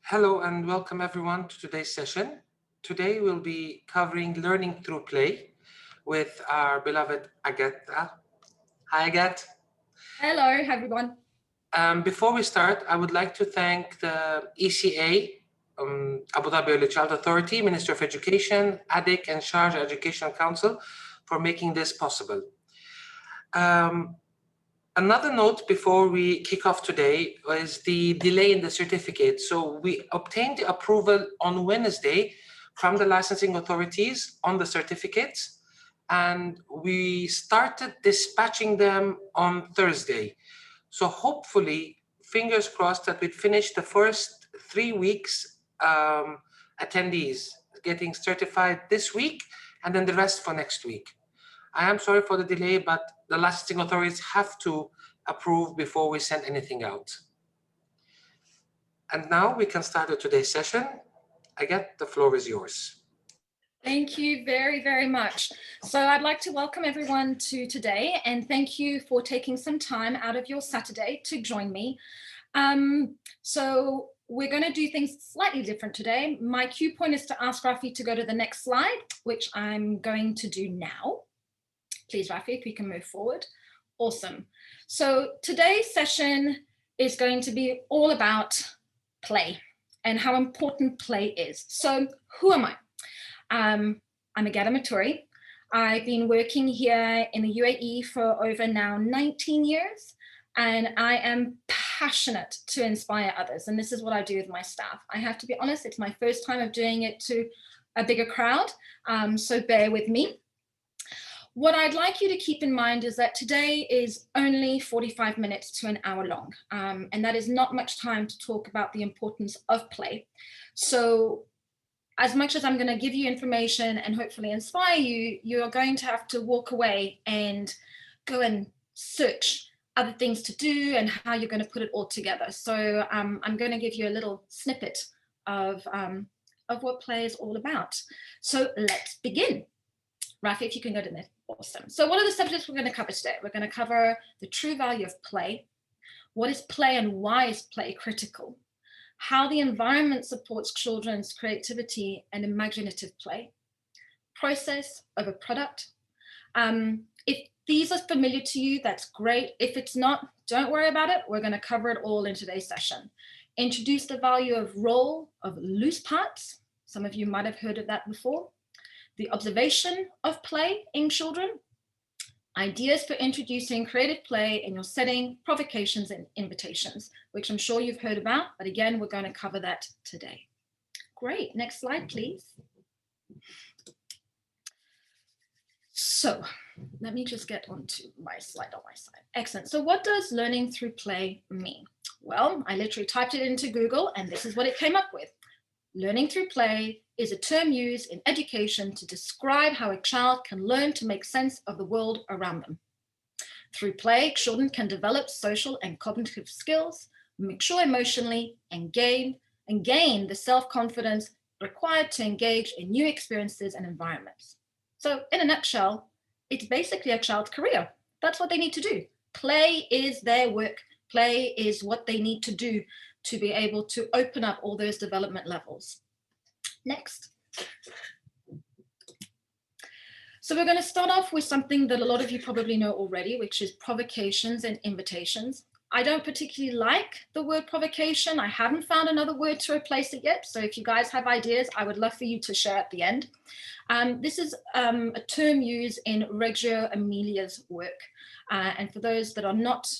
Hello and welcome everyone to today's session. Today we'll be covering learning through play with our beloved Agatha. Hi Agatha. Hello, everyone. Before we start, I would like to thank the ECA, Abu Dhabi Early Child Authority, Minister of Education, ADIC and Sharjah Educational Council for making this possible. Another note before we kick off today is the delay in the certificate. So we obtained the approval on Wednesday from the licensing authorities on the certificates, and we started dispatching them on Thursday. So hopefully, fingers crossed that we'd finish the first 3 weeks attendees getting certified this week, and then the rest for next week. I am sorry for the delay, but the licensing authorities have to approve before we send anything out. And now we can start today's session. Again, the floor is yours. Thank you very, very much. So I'd like to welcome everyone to today and thank you for taking some time out of your Saturday to join me. So we're going to do things slightly different today. My cue point is to ask Rafi to go to the next slide, which I'm going to do now. Please, Rafi, if we can move forward. Awesome. So today's session is going to be all about play and how important play is. So who am I? I'm Agatha Maturi. I've been working here in the UAE for over now 19 years, and I am passionate to inspire others. And this is what I do with my staff. I have to be honest, it's my first time of doing it to a bigger crowd, so bear with me. What I'd like you to keep in mind is that today is only 45 minutes to an hour long, and that is not much time to talk about the importance of play. So as much as I'm going to give you information and hopefully inspire you, you're going to have to walk away and go and search other things to do and how you're going to put it all together. So I'm going to give you a little snippet of what play is all about. So let's begin. Rafi, if you can go to this. Awesome. So what are the subjects we're going to cover today? We're going to cover the true value of play. What is play and why is play critical? How the environment supports children's creativity and imaginative play. Process over product. If these are familiar to you, that's great. If it's not, don't worry about it. We're going to cover it all in today's session. Introduce the value of role of loose parts. Some of you might have heard of that before. The observation of play in children, ideas for introducing creative play in your setting, provocations and invitations, which I'm sure you've heard about, but again, we're going to cover that today. Great, next slide, please. So let me just get onto my slide on my side. Excellent. So what does learning through play mean? Well, I literally typed it into Google and this is what it came up with. Learning through play is a term used in education to describe how a child can learn to make sense of the world around them. Through play, children can develop social and cognitive skills, mature emotionally, and gain the self-confidence required to engage in new experiences and environments. So in a nutshell, it's basically a child's career. That's what they need to do. Play is their work. Play is what they need to do to be able to open up all those development levels. Next. So we're going to start off with something that a lot of you probably know already, which is provocations and invitations. I don't particularly like the word provocation. I haven't found another word to replace it yet. So if you guys have ideas, I would love for you to share at the end. This is a term used in Reggio Emilia's work. And for those that are not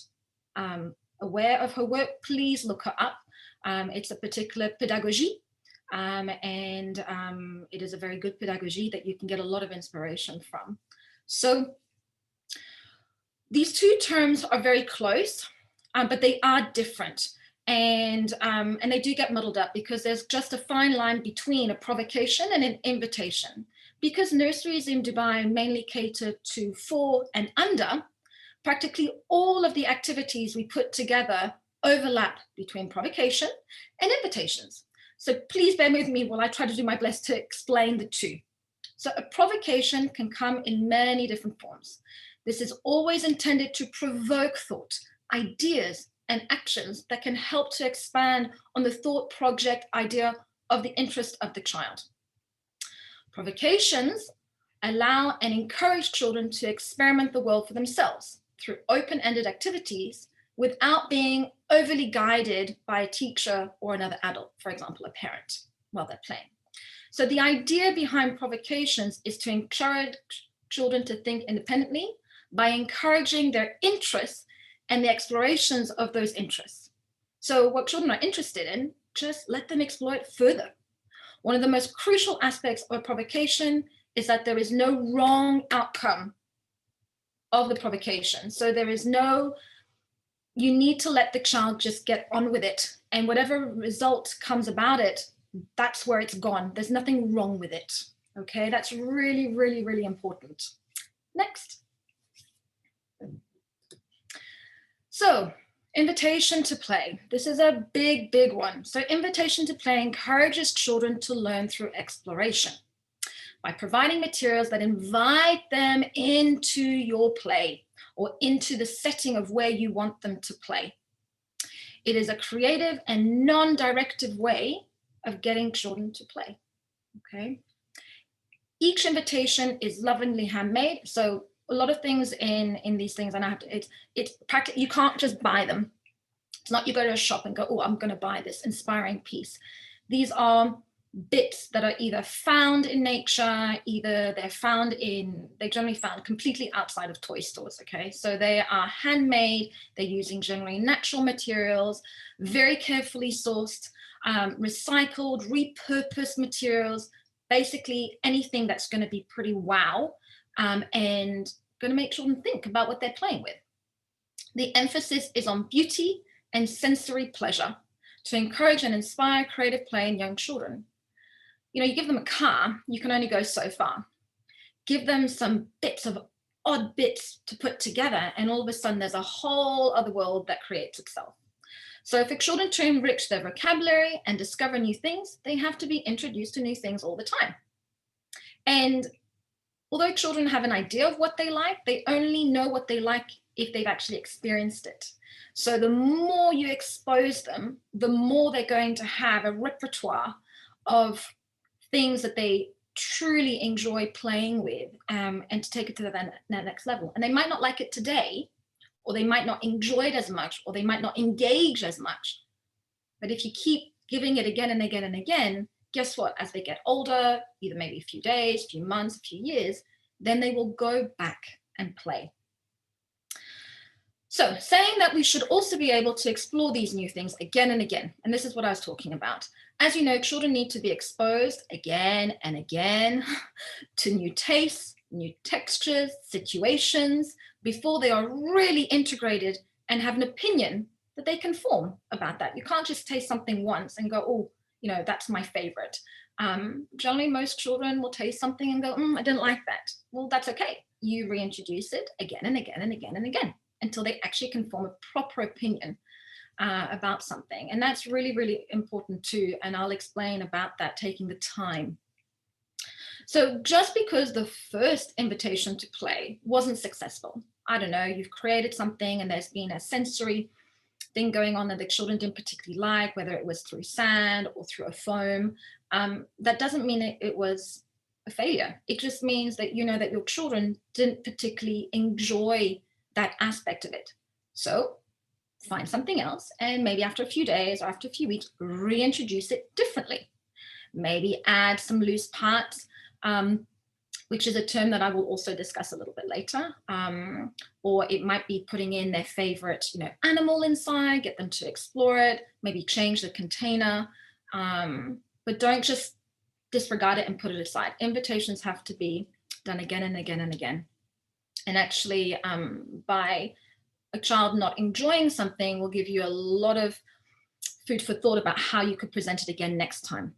aware of her work, please look her up. It's a particular pedagogy, and it is a very good pedagogy that you can get a lot of inspiration from. So these two terms are very close, but they are different. And they do get muddled up because there's just a fine line between a provocation and an invitation. Because nurseries in Dubai mainly cater to 4 and under, practically all of the activities we put together overlap between provocation and invitations. So please bear with me while I try to do my best to explain the two. So a provocation can come in many different forms. This is always intended to provoke thought, ideas, and actions that can help to expand on the thought, project, idea of the interest of the child. Provocations allow and encourage children to experiment the world for themselves through open-ended activities without being overly guided by a teacher or another adult, for example, a parent, while they're playing. So the idea behind provocations is to encourage children to think independently by encouraging their interests and the explorations of those interests. So what children are interested in, just let them explore it further. One of the most crucial aspects of provocation is that there is no wrong outcome of the provocation. So there is no, you need to let the child just get on with it. And whatever result comes about it, that's where it's gone. There's nothing wrong with it. Okay, that's really, really, really important. Next. So, invitation to play. This is a big, big one. So invitation to play encourages children to learn through exploration by providing materials that invite them into your play or into the setting of where you want them to play. It is a creative and non-directive way of getting children to play, okay? Each invitation is lovingly handmade. So a lot of things in these things, and I have to, it's practical. You can't just buy them. It's not you go to a shop and go, oh, I'm going to buy this inspiring piece. These are bits that are either found in nature, either they're generally found completely outside of toy stores, okay? So they are handmade, they're using generally natural materials, very carefully sourced, recycled, repurposed materials, basically anything that's going to be pretty wow, and going to make children think about what they're playing with. The emphasis is on beauty and sensory pleasure to encourage and inspire creative play in young children. You know, you give them a car, you can only go so far. Give them some bits of odd bits to put together, and all of a sudden there's a whole other world that creates itself. So for children to enrich their vocabulary and discover new things, they have to be introduced to new things all the time. And although children have an idea of what they like, they only know what they like if they've actually experienced it. So the more you expose them, the more they're going to have a repertoire of things that they truly enjoy playing with, and to take it to the next level. And they might not like it today, or they might not enjoy it as much, or they might not engage as much. But if you keep giving it again and again and again, guess what? As they get older, either maybe a few days, a few months, a few years, then they will go back and play. So saying that we should also be able to explore these new things again and again, and this is what I was talking about. As you know, children need to be exposed again and again to new tastes, new textures, situations, before they are really integrated and have an opinion that they can form about that. You can't just taste something once and go, oh, you know, that's my favorite. Generally, most children will taste something and go, I didn't like that. Well, that's okay. You reintroduce it again and again and again and again until they actually can form a proper opinion about something. And that's really, really important too. And I'll explain about that, taking the time. So just because the first invitation to play wasn't successful, I don't know, you've created something and there's been a sensory thing going on that the children didn't particularly like, whether it was through sand or through a foam, that doesn't mean it was a failure. It just means that you know that your children didn't particularly enjoy that aspect of it. So find something else, and maybe after a few days or after a few weeks, reintroduce it differently. Maybe add some loose parts, which is a term that I will also discuss a little bit later. Or it might be putting in their favorite, you know, animal inside, get them to explore it, maybe change the container, but don't just disregard it and put it aside. Invitations have to be done again and again and again. And actually, by a child not enjoying something will give you a lot of food for thought about how you could present it again next time.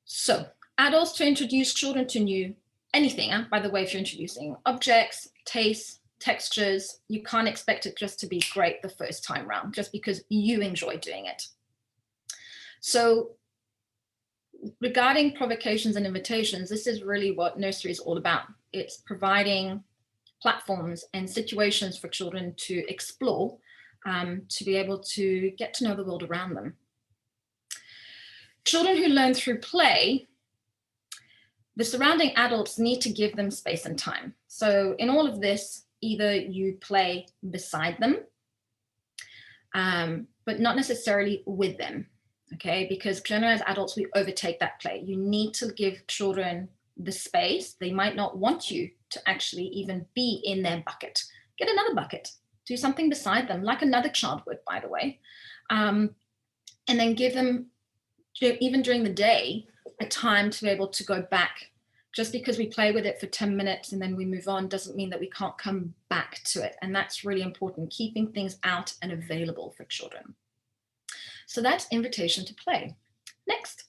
So adults to introduce children to new anything. By the way, if you're introducing objects, tastes, textures, you can't expect it just to be great the first time round, just because you enjoy doing it. So regarding provocations and invitations, this is really what nursery is all about. It's providing platforms and situations for children to explore to be able to get to know the world around them. Children who learn through play, the surrounding adults need to give them space and time. So in all of this, either you play beside them, but not necessarily with them, okay? Because generally as adults, we overtake that play. You need to give children the space. They might not want you to actually even be in their bucket. Get another bucket, do something beside them, like another child would, by the way. And then give them, even during the day, a time to be able to go back. Just because we play with it for 10 minutes and then we move on doesn't mean that we can't come back to it. And that's really important, keeping things out and available for children. So that's invitation to play. Next.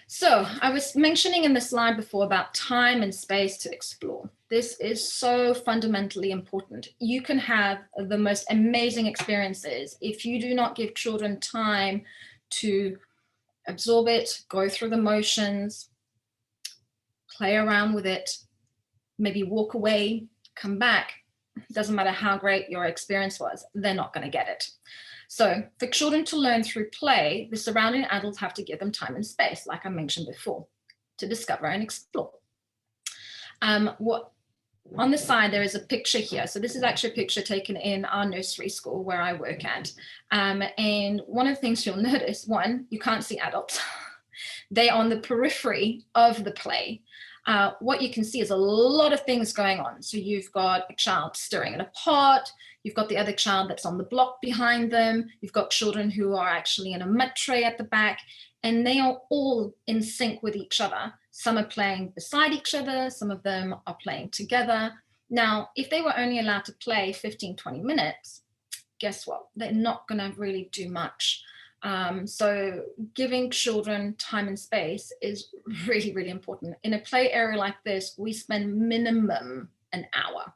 So I was mentioning in the slide before about time and space to explore. This is so fundamentally important. You can have the most amazing experiences if you do not give children time to absorb it, go through the motions, play around with it, maybe walk away, come back. It doesn't matter how great your experience was, they're not going to get it. So for children to learn through play, the surrounding adults have to give them time and space, like I mentioned before, to discover and explore. On the side, there is a picture here. So this is actually a picture taken in our nursery school where I work at. And one of the things you'll notice, one, you can't see adults. They are on the periphery of the play. What you can see is a lot of things going on. So you've got a child stirring in a pot. You've got the other child that's on the block behind them. You've got children who are actually in a mud tray at the back. And they are all in sync with each other. Some are playing beside each other. Some of them are playing together. Now, if they were only allowed to play 15, 20 minutes, guess what? They're not going to really do much. So giving children time and space is really, really important. In a play area like this, we spend minimum an hour,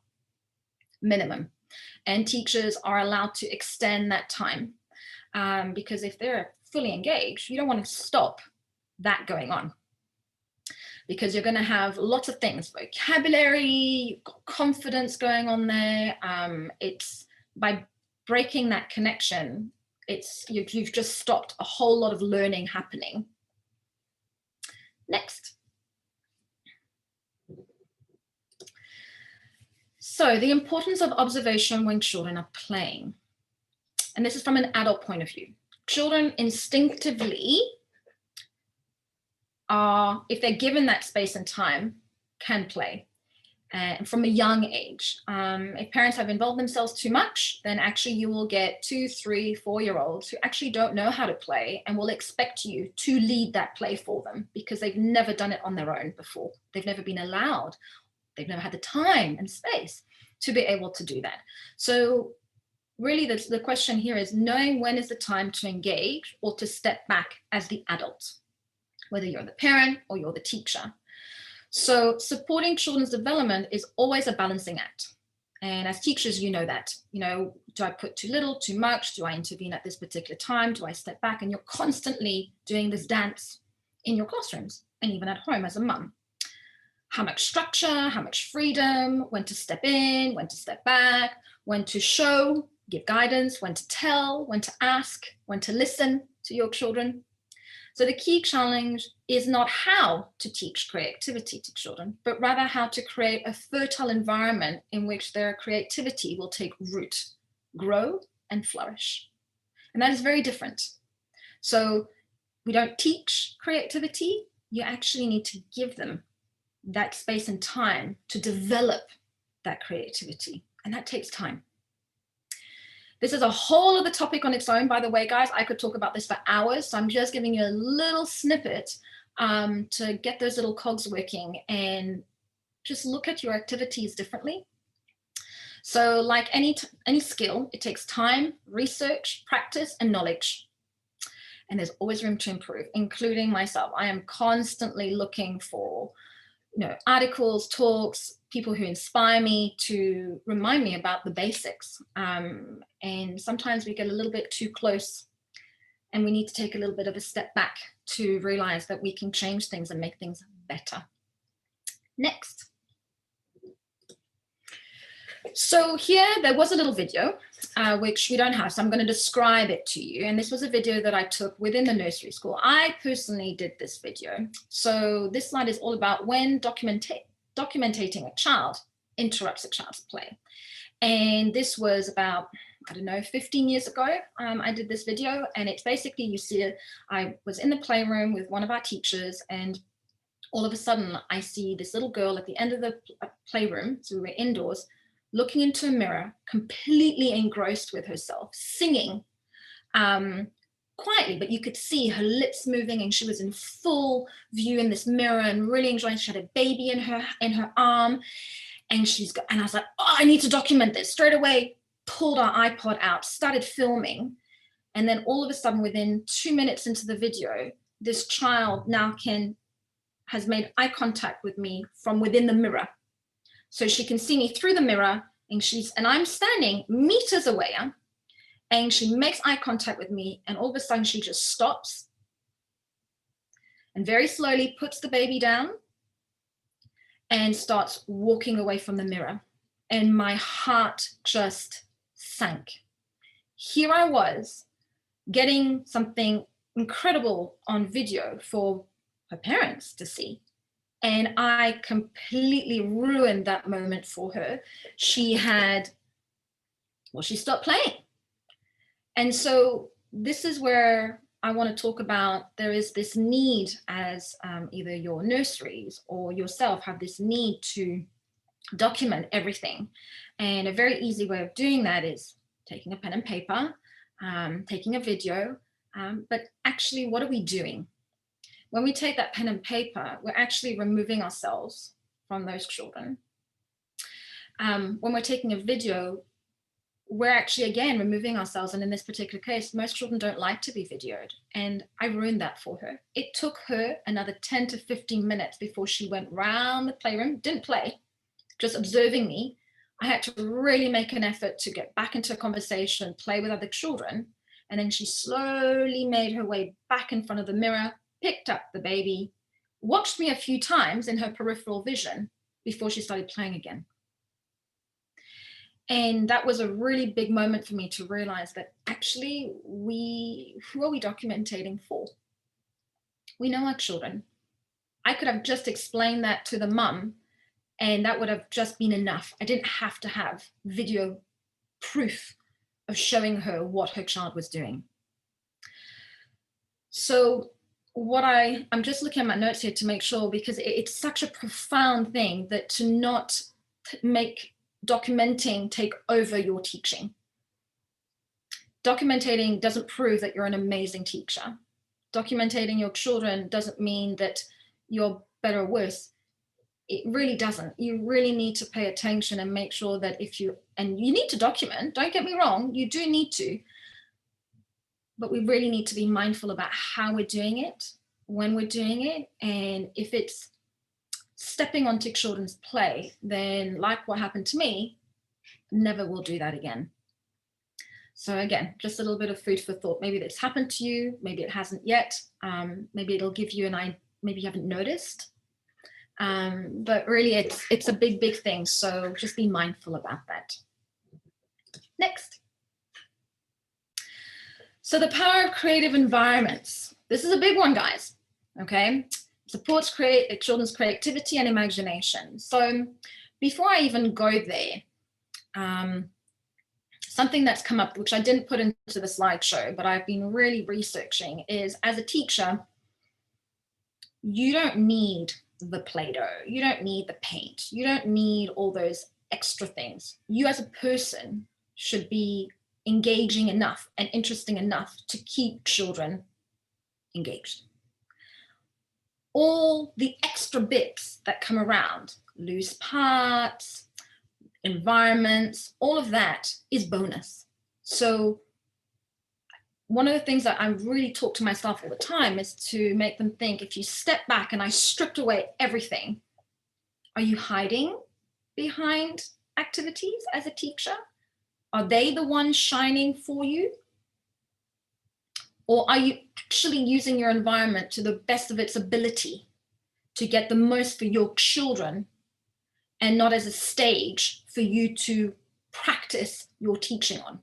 minimum. And teachers are allowed to extend that time because if they're fully engaged, you don't want to stop that going on, because you're going to have lots of things, vocabulary, you've got confidence going on there. It's by breaking that connection, you've just stopped a whole lot of learning happening. Next. So the importance of observation when children are playing. And this is from an adult point of view. Children instinctively if they're given that space and time, can play from a young age. If parents have involved themselves too much, then actually you will get 2, 3, 4-year-olds who actually don't know how to play and will expect you to lead that play for them because they've never done it on their own before. They've never been allowed. They've never had the time and space to be able to do that. So really the question here is knowing when is the time to engage or to step back as the adult, whether you're the parent or you're the teacher. So supporting children's development is always a balancing act. And as teachers, you know that, do I put too little, too much? Do I intervene at this particular time? Do I step back? And you're constantly doing this dance in your classrooms and even at home as a mum. How much structure, how much freedom, when to step in, when to step back, when to show, give guidance, when to tell, when to ask, when to listen to your children. So the key challenge is not how to teach creativity to children, but rather how to create a fertile environment in which their creativity will take root, grow, and flourish. And that is very different. So we don't teach creativity, you actually need to give them that space and time to develop that creativity, and that takes time. This is a whole other topic on its own, by the way, guys. I could talk about this for hours, so I'm just giving you a little snippet to get those little cogs working and just look at your activities differently. So like any skill, it takes time, research, practice, and knowledge. And there's always room to improve, including myself. I am constantly looking for articles, talks, people who inspire me to remind me about the basics. And sometimes we get a little bit too close and we need to take a little bit of a step back to realize that we can change things and make things better. Next. So here, there was a little video, which we don't have, so I'm going to describe it to you. And this was a video that I took within the nursery school. I personally did this video. So this slide is all about when documenting a child interrupts a child's play. And this was about, I don't know, 15 years ago, I did this video. And it's basically, you see, I was in the playroom with one of our teachers, and all of a sudden I see this little girl at the end of the playroom, so we were indoors, looking into a mirror, completely engrossed with herself, singing quietly, but you could see her lips moving, and she was in full view in this mirror and really enjoying. She had a baby in her arm, and I was like, oh, I need to document this. Straight away, pulled our iPod out, started filming, and then all of a sudden, within 2 minutes into the video, this child now has made eye contact with me from within the mirror. So she can see me through the mirror, and I'm standing meters away, and she makes eye contact with me, and all of a sudden she just stops and very slowly puts the baby down and starts walking away from the mirror. And my heart just sank. Here I was getting something incredible on video for her parents to see. And I completely ruined that moment for her. She stopped playing. And so this is where I want to talk about, there is this need as either your nurseries or yourself have this need to document everything. And a very easy way of doing that is taking a pen and paper, taking a video, but actually, what are we doing? When we take that pen and paper, we're actually removing ourselves from those children. When we're taking a video, we're actually, again, removing ourselves. And in this particular case, most children don't like to be videoed. And I ruined that for her. It took her another 10 to 15 minutes before she went round the playroom, didn't play, just observing me. I had to really make an effort to get back into a conversation, play with other children. And then she slowly made her way back in front of the mirror, picked up the baby, watched me a few times in her peripheral vision before she started playing again. And that was a really big moment for me to realize that actually who are we documenting for? We know our children. I could have just explained that to the mum, and that would have just been enough. I didn't have to have video proof of showing her what her child was doing. So I'm just looking at my notes here to make sure, because it's such a profound thing that to not make documenting take over your teaching. Documenting doesn't prove that you're an amazing teacher. Documenting your children doesn't mean that you're better or worse. It really doesn't. You really need to pay attention and make sure that you need to document, don't get me wrong, you do need to, but we really need to be mindful about how we're doing it, when we're doing it, and if it's stepping onto children's play, then like what happened to me, never will do that again. So again, just a little bit of food for thought. Maybe this happened to you, maybe it hasn't yet, maybe it'll give you an idea, maybe you haven't noticed, but really it's a big thing, so just be mindful about that. Next. So the power of creative environments. This is a big one, guys, okay? Supports children's creativity and imagination. So before I even go there, something that's come up, which I didn't put into the slideshow, but I've been really researching, is as a teacher, you don't need the Play-Doh, you don't need the paint, you don't need all those extra things. You as a person should be engaging enough and interesting enough to keep children engaged. All the extra bits that come around, loose parts, environments, all of that is bonus. So one of the things that I really talk to my staff all the time is to make them think, if you step back and I stripped away everything, are you hiding behind activities as a teacher? Are they the ones shining for you? Or are you actually using your environment to the best of its ability to get the most for your children and not as a stage for you to practice your teaching on.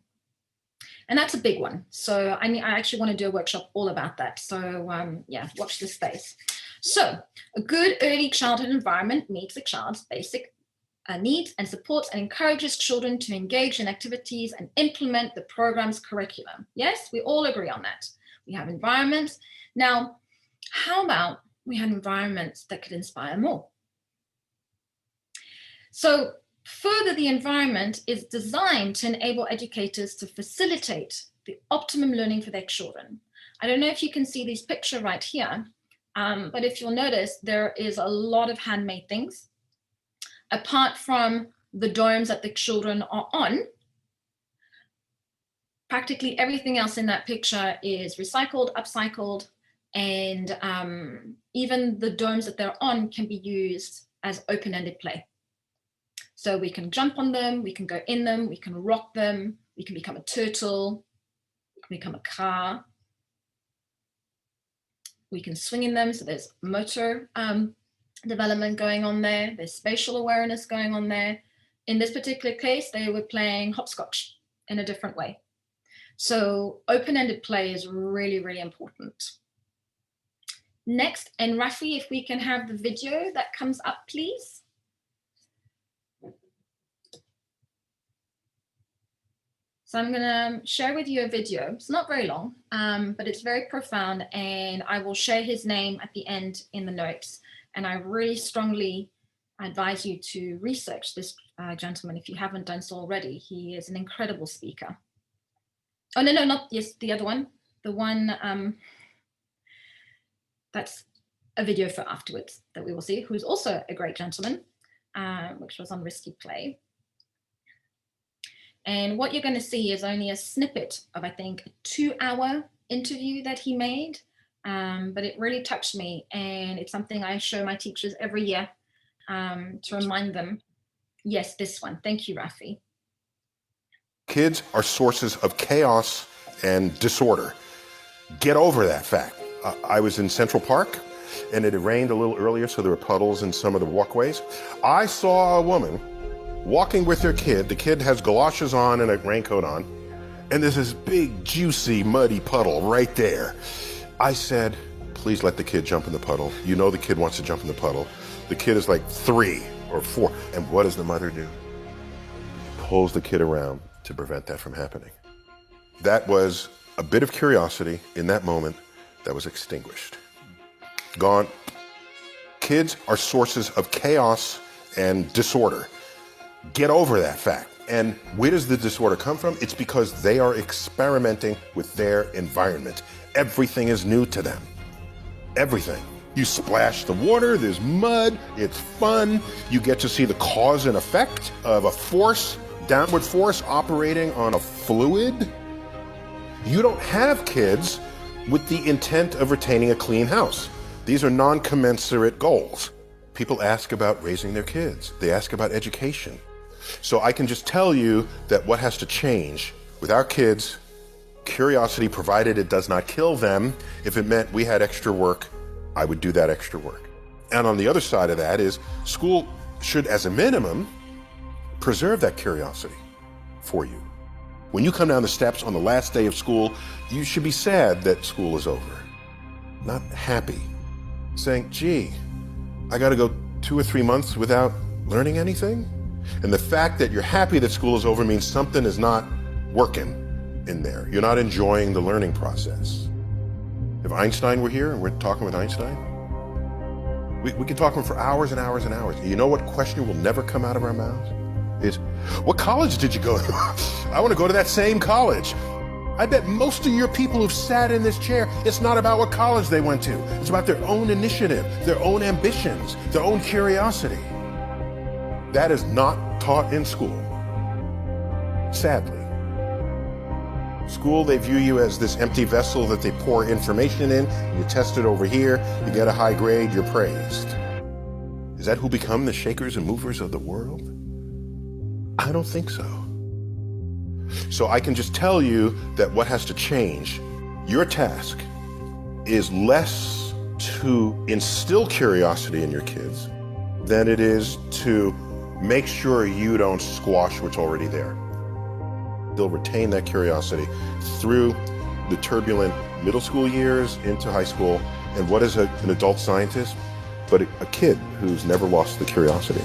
And that's a big one. So I actually want to do a workshop all about that. So yeah, watch this space. So a good early childhood environment meets the child's basic needs and supports and encourages children to engage in activities and implement the program's curriculum. Yes, we all agree on that. We have environments. Now, how about we have environments that could inspire more? So further, the environment is designed to enable educators to facilitate the optimum learning for their children. I don't know if you can see this picture right here, but if you'll notice, there is a lot of handmade things. Apart from the domes that the children are on, practically everything else in that picture is recycled, upcycled, and even the domes that they're on can be used as open-ended play. So we can jump on them, we can go in them, we can rock them, we can become a turtle, we can become a car, we can swing in them. So there's motor development going on there, there's spatial awareness going on there. In this particular case, they were playing hopscotch in a different way. So open-ended play is really, really important. Next, and Rafi, if we can have the video that comes up, please. So I'm going to share with you a video. It's not very long, but it's very profound, and I will share his name at the end in the notes. And I really strongly advise you to research this gentleman if you haven't done so already. He is an incredible speaker. Oh, no, not yes, the other one. The one that's a video for afterwards that we will see, who's also a great gentleman, which was on Risky Play. And what you're going to see is only a snippet of, I think, a 2-hour interview that he made. But it really touched me, and it's something I show my teachers every year to remind them. Yes, this one. Thank you, Rafi. Kids are sources of chaos and disorder. Get over that fact. I was in Central Park, and it had rained a little earlier, so there were puddles in some of the walkways. I saw a woman walking with her kid. The kid has galoshes on and a raincoat on, and there's this big, juicy, muddy puddle right there. I said, please let the kid jump in the puddle. You know the kid wants to jump in the puddle. The kid is like 3 or 4. And what does the mother do? Pulls the kid around to prevent that from happening. That was a bit of curiosity in that moment that was extinguished. Gone. Kids are sources of chaos and disorder. Get over that fact. And where does the disorder come from? It's because they are experimenting with their environment. Everything is new to them. Everything. You splash the water, there's mud, it's fun. You get to see the cause and effect of a force, downward force operating on a fluid. You don't have kids with the intent of retaining a clean house. These are non-commensurate goals. People ask about raising their kids. They ask about education. So I can just tell you that what has to change with our kids, curiosity, provided it does not kill them. If it meant we had extra work, I would do that extra work. And on the other side of that is school should, as a minimum, preserve that curiosity for you. When you come down the steps on the last day of school, you should be sad that school is over, not happy, saying, gee, I got to go 2 or 3 months without learning anything? And the fact that you're happy that school is over means something is not working in there. You're not enjoying the learning process. If Einstein were here and we're talking with Einstein, we could talk to him for hours and hours and hours. You know what question will never come out of our mouths? Is, what college did you go to? I want to go to that same college. I bet most of your people who've sat in this chair, it's not about what college they went to. It's about their own initiative, their own ambitions, their own curiosity. That is not taught in school, sadly. School, they view you as this empty vessel that they pour information in. You test it over here, you get a high grade, you're praised. Is that who become the shakers and movers of the world? I don't think so. So I can just tell you that what has to change, your task, is less to instill curiosity in your kids than it is to make sure you don't squash what's already there. They'll retain that curiosity through the turbulent middle school years into high school. And what is an adult scientist but a kid who's never lost the curiosity?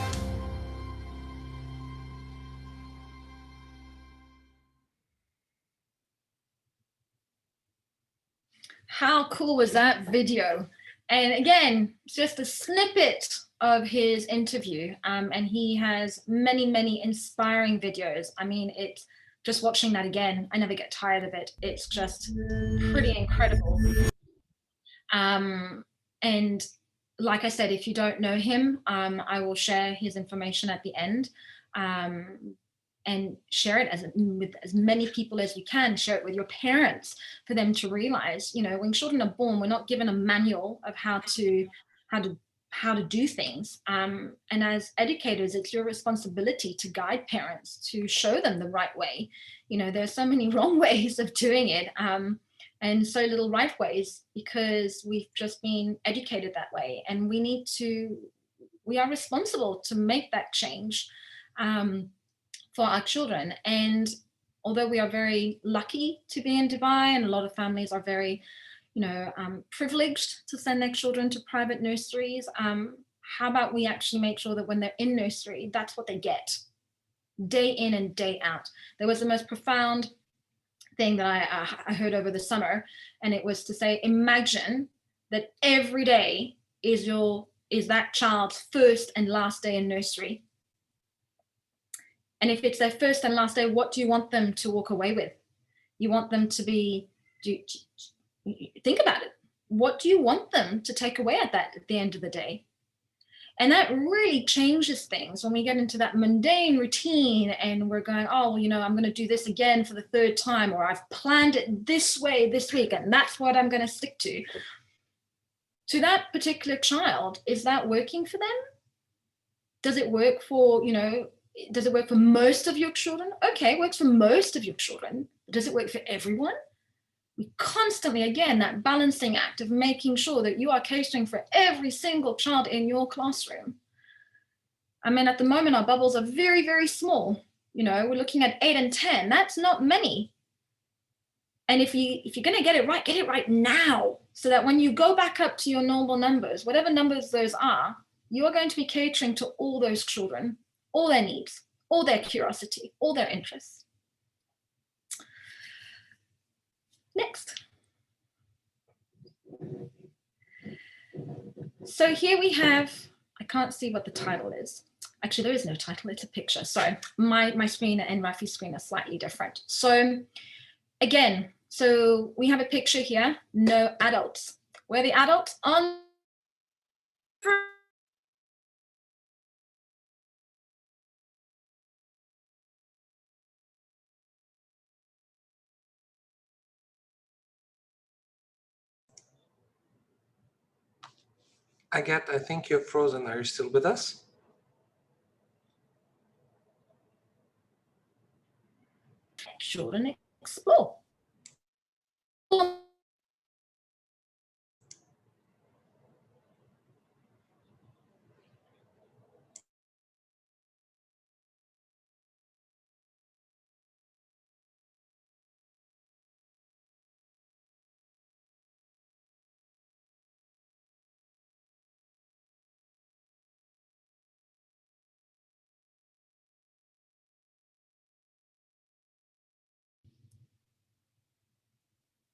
How cool was that video? And again, just a snippet of his interview. And he has many, many inspiring videos. I mean, it's just watching that again, I never get tired of it. It's just pretty incredible. And like I said, if you don't know him, I will share his information at the end. And share it with as many people as you can. Share it with your parents for them to realize, you know, when children are born, we're not given a manual of how to do things. And as educators, it's your responsibility to guide parents, to show them the right way. You know, there's so many wrong ways of doing it, and so little right ways, because we've just been educated that way. And we are responsible to make that change for our children. And although we are very lucky to be in Dubai, and a lot of families are very, privileged to send their children to private nurseries, how about we actually make sure that when they're in nursery, that's what they get, day in and day out. There was the most profound thing that I heard over the summer, and it was to say, imagine that every day is that child's first and last day in nursery. And if it's their first and last day, what do you want them to walk away with? You want them to be, think about it. What do you want them to take away at the end of the day? And that really changes things when we get into that mundane routine and we're going, oh, well, I'm going to do this again for the third time, or I've planned it this way this week, and that's what I'm going to stick to. To that particular child, is that working for them? Does it work for, does it work for most of your children? Okay, it works for most of your children. Does it work for everyone? We constantly, again, that balancing act of making sure that you are catering for every single child in your classroom. I mean, at the moment, our bubbles are very, very small. We're looking at 8 and 10. That's not many. And if you're going to get it right now, so that when you go back up to your normal numbers, whatever numbers those are, you are going to be catering to all those children, all their needs, all their curiosity, all their interests. Next. So here we have, I can't see what the title is. Actually, there is no title, it's a picture. So my screen and Rafi's screen are slightly different. So again, so we have a picture here, no adults. Where the adults on Agathe, I think you're frozen. Are you still with us? children explore.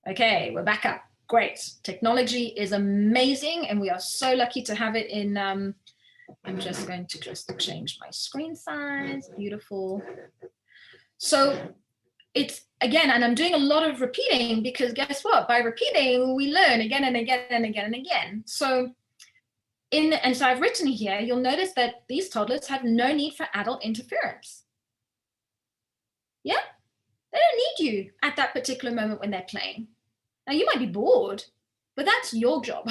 Okay, we're back up. Great. Technology is amazing, and we are so lucky to have it in. I'm just going to change my screen size. Beautiful. So it's, again, and I'm doing a lot of repeating, because guess what? By repeating, we learn again and again and again and again. So so I've written here, you'll notice that these toddlers have no need for adult interference. Yeah? They don't need you at that particular moment when they're playing. Now, you might be bored, but that's your job.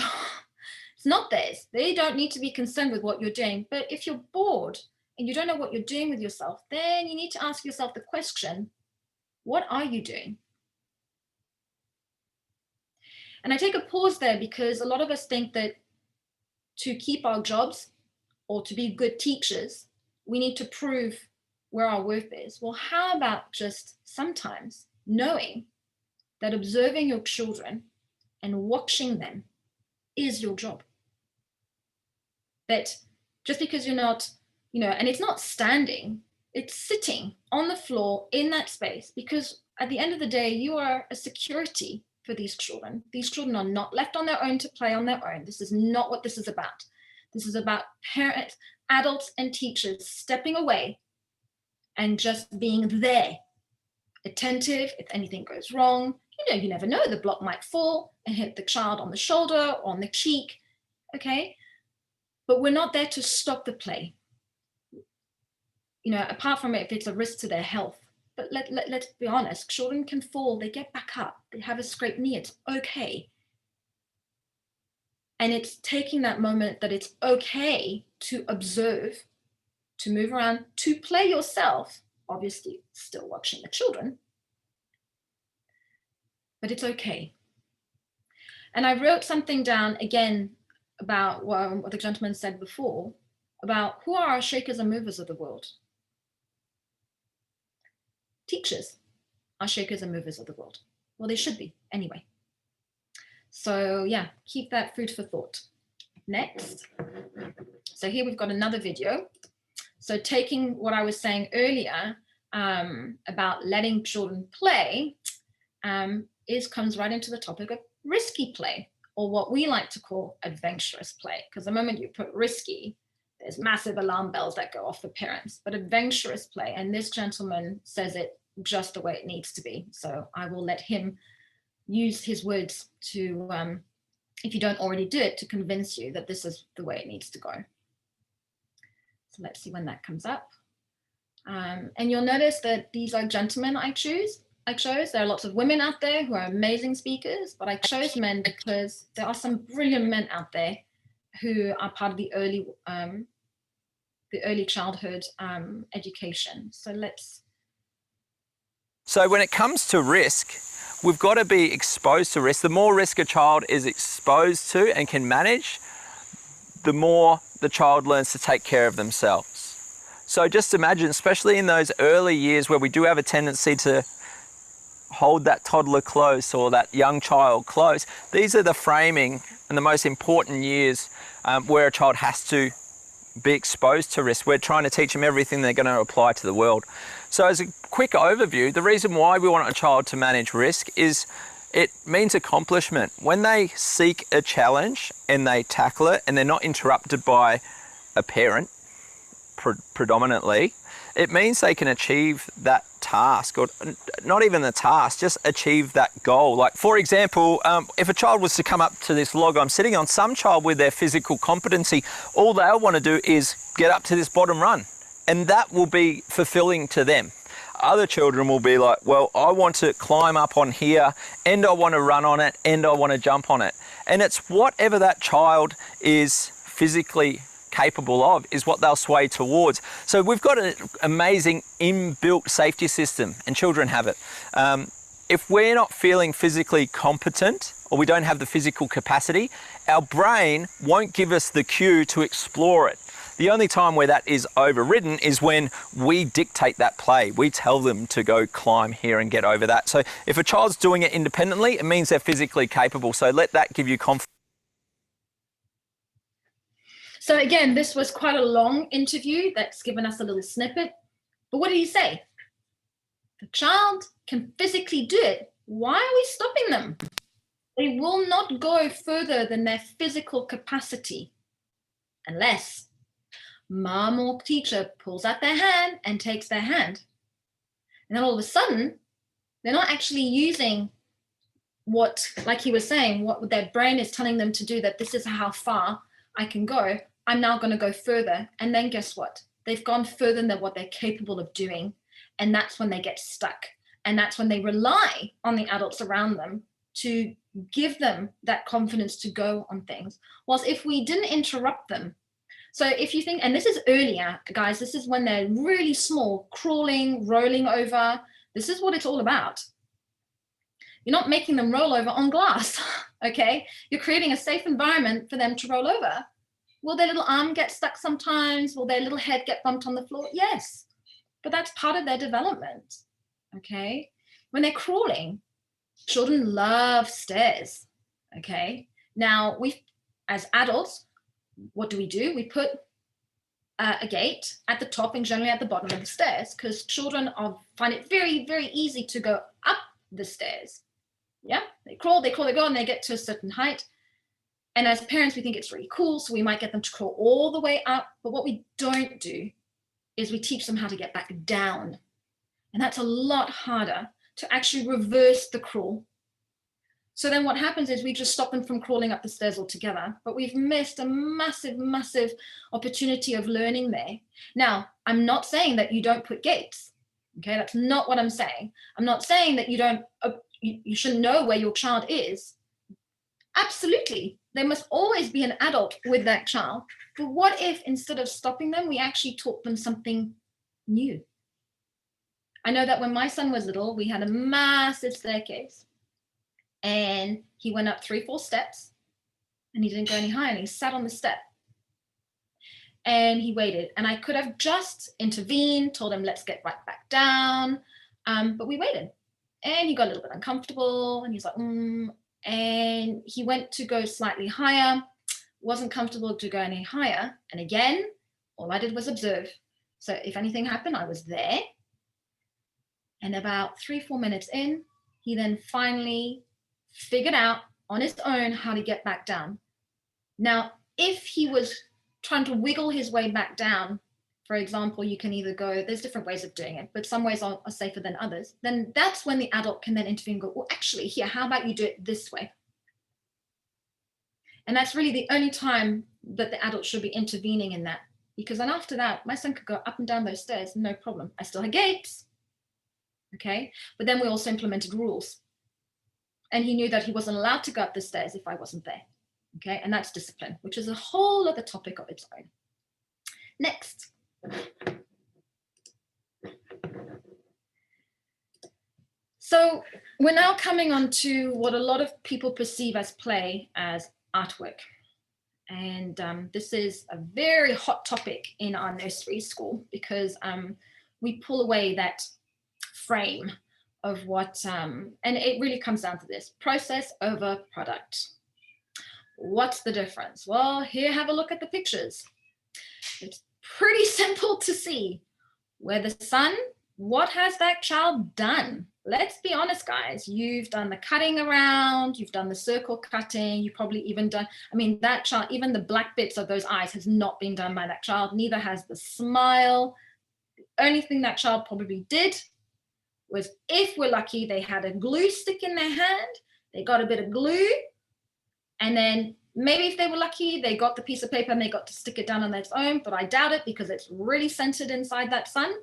It's not theirs. They don't need to be concerned with what you're doing. But if you're bored and you don't know what you're doing with yourself, then you need to ask yourself the question, what are you doing? And I take a pause there, because a lot of us think that to keep our jobs or to be good teachers, we need to prove where our worth is. Well, how about just sometimes knowing that observing your children and watching them is your job? That just because you're not, and it's not standing, it's sitting on the floor in that space, because at the end of the day, you are a security for these children. These children are not left on their own to play on their own. This is not what this is about. This is about parents, adults, and teachers stepping away and just being there, attentive. If anything goes wrong, you never know, the block might fall and hit the child on the shoulder, or on the cheek, okay? But we're not there to stop the play. Apart from if it's a risk to their health. But let's be honest, children can fall, they get back up, they have a scraped knee, it's okay. And it's taking that moment that it's okay to observe, to move around, to play yourself, obviously still watching the children, but it's okay. And I wrote something down again about what the gentleman said before, about who are our shakers and movers of the world. Teachers are shakers and movers of the world. Well, they should be anyway. So yeah, keep that food for thought. Next. So here we've got another video. So taking what I was saying earlier about letting children play comes right into the topic of risky play, or what we like to call adventurous play. Because the moment you put risky, there's massive alarm bells that go off for parents. But adventurous play, and this gentleman says it just the way it needs to be. So I will let him use his words to, if you don't already do it, to convince you that this is the way it needs to go. So let's see when that comes up. And you'll notice that these are gentlemen I chose. There are lots of women out there who are amazing speakers, but I chose men because there are some brilliant men out there who are part of the early childhood education. So when it comes to risk, we've got to be exposed to risk. The more risk a child is exposed to and can manage, the more the child learns to take care of themselves. So just imagine, especially in those early years where we do have a tendency to hold that toddler close or that young child close, these are the framing and the most important years where a child has to be exposed to risk. We're trying to teach them everything they're going to apply to the world. So as a quick overview, the reason why we want a child to manage risk is it means accomplishment. When they seek a challenge and they tackle it and they're not interrupted by a parent predominantly, it means they can achieve that task, or not even the task, just achieve that goal. Like for example, if a child was to come up to this log I'm sitting on, some child with their physical competency, all they'll want to do is get up to this bottom run, and that will be fulfilling to them. Other children will be like, well, I want to climb up on here, and I want to run on it, and I want to jump on it. And it's whatever that child is physically capable of is what they'll sway towards. So we've got an amazing inbuilt safety system, and children have it. If we're not feeling physically competent, or we don't have the physical capacity, our brain won't give us the cue to explore it. The only time where that is overridden is when we dictate that play. We tell them to go climb here and get over that. So if a child's doing it independently, it means they're physically capable. So let that give you confidence. So again, this was quite a long interview that's given us a little snippet. But what did he say? The child can physically do it. Why are we stopping them? They will not go further than their physical capacity unless mom or teacher pulls out their hand and takes their hand. And then all of a sudden, they're not actually using what, like he was saying, what their brain is telling them to do, that this is how far I can go. I'm now going to go further. And then guess what? They've gone further than what they're capable of doing. And that's when they get stuck. And that's when they rely on the adults around them to give them that confidence to go on things. Whilst if we didn't interrupt them, so if you think, and this is earlier, guys, this is when they're really small, crawling, rolling over. This is what it's all about. You're not making them roll over on glass, okay? You're creating a safe environment for them to roll over. Will their little arm get stuck sometimes? Will their little head get bumped on the floor? Yes, but that's part of their development, okay? When they're crawling, children love stairs, okay? Now, as adults, what do? We put a gate at the top and generally at the bottom of the stairs because children find it very, very easy to go up the stairs. Yeah, they crawl, they go, and they get to a certain height. And as parents, we think it's really cool, so we might get them to crawl all the way up. But what we don't do is we teach them how to get back down. And that's a lot harder to actually reverse the crawl. So then what happens is we just stop them from crawling up the stairs altogether, but we've missed a massive, massive opportunity of learning there. Now, I'm not saying that you don't put gates, okay? That's not what I'm saying. I'm not saying that you shouldn't know where your child is. Absolutely, there must always be an adult with that child. But what if instead of stopping them, we actually taught them something new? I know that when my son was little, we had a massive staircase. And he went up 3-4 steps and he didn't go any higher and he sat on the step and he waited. And I could have just intervened, told him, let's get right back down. But we waited and he got a little bit uncomfortable and he's like, and he went to go slightly higher, wasn't comfortable to go any higher. And again, all I did was observe. So if anything happened, I was there. And about 3-4 minutes in, he then finally figured out on his own how to get back down. Now, if he was trying to wiggle his way back down, for example, you can either go, there's different ways of doing it, but some ways are safer than others, then that's when the adult can then intervene and go, well, actually, here, how about you do it this way? And that's really the only time that the adult should be intervening in that. Because then after that, my son could go up and down those stairs, no problem. I still had gates, okay? But then we also implemented rules. And he knew that he wasn't allowed to go up the stairs if I wasn't there. Okay, and that's discipline, which is a whole other topic of its own. Next. So we're now coming on to what a lot of people perceive as play as artwork. And this is a very hot topic in our nursery school because we pull away that frame of what, and it really comes down to this, process over product. What's the difference? Well, here, have a look at the pictures. It's pretty simple to see. Where the sun, what has that child done? Let's be honest, guys. You've done the cutting around, you've done the circle cutting, you've probably even done, I mean, that child, even the black bits of those eyes has not been done by that child, neither has the smile. The only thing that child probably did was, if we're lucky, they had a glue stick in their hand, they got a bit of glue, and then maybe if they were lucky, they got the piece of paper and they got to stick it down on its own, but I doubt it because it's really centered inside that sun.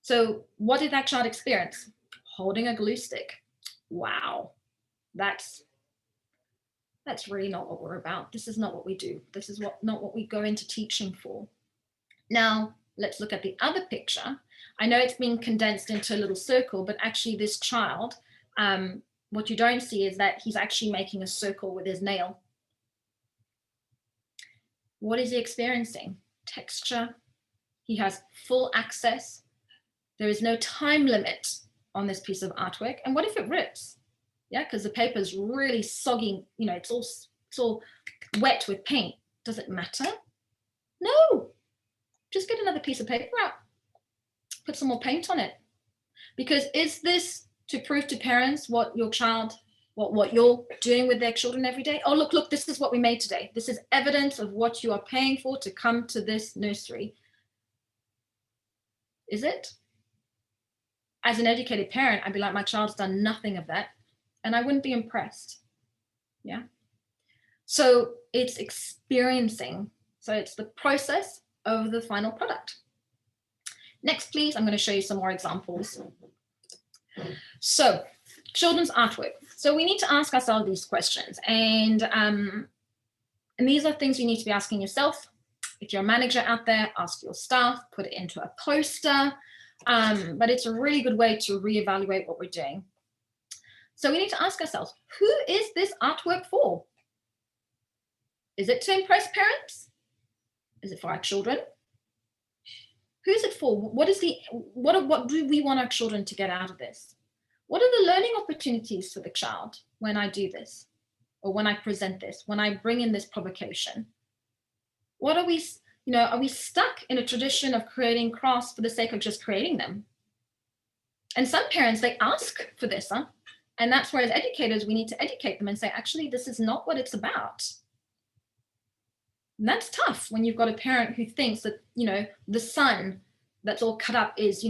So what did that child experience? Holding a glue stick. Wow, that's really not what we're about. This is not what we do. This is not what we go into teaching for. Now, let's look at the other picture. I know it's been condensed into a little circle, but actually this child, what you don't see is that he's actually making a circle with his nail. What is he experiencing? Texture. He has full access. There is no time limit on this piece of artwork. And what if it rips? Yeah, because the paper is really soggy, you know, it's all wet with paint. Does it matter? No. Just get another piece of paper out. Put some more paint on it. Because is this to prove to parents what your child, what you're doing with their children every day? Oh, look, this is what we made today. This is evidence of what you are paying for to come to this nursery. Is it? As an educated parent, I'd be like, my child's done nothing of that, and I wouldn't be impressed. Yeah. So it's experiencing. So it's the process of the final product. Next, please, I'm going to show you some more examples. So children's artwork. So we need to ask ourselves these questions, and these are things you need to be asking yourself. If you're a manager out there, ask your staff, put it into a poster. But it's a really good way to reevaluate what we're doing. So we need to ask ourselves, who is this artwork for? Is it to impress parents? Is it for our children? Who's it for? What do we want our children to get out of this? What are the learning opportunities for the child when I do this, or when I present this, when I bring in this provocation? What are we, are we stuck in a tradition of creating crafts for the sake of just creating them? And some parents, they ask for this, and that's where as educators, we need to educate them and say, actually, this is not what it's about. And that's tough when you've got a parent who thinks that, the sun that's all cut up is,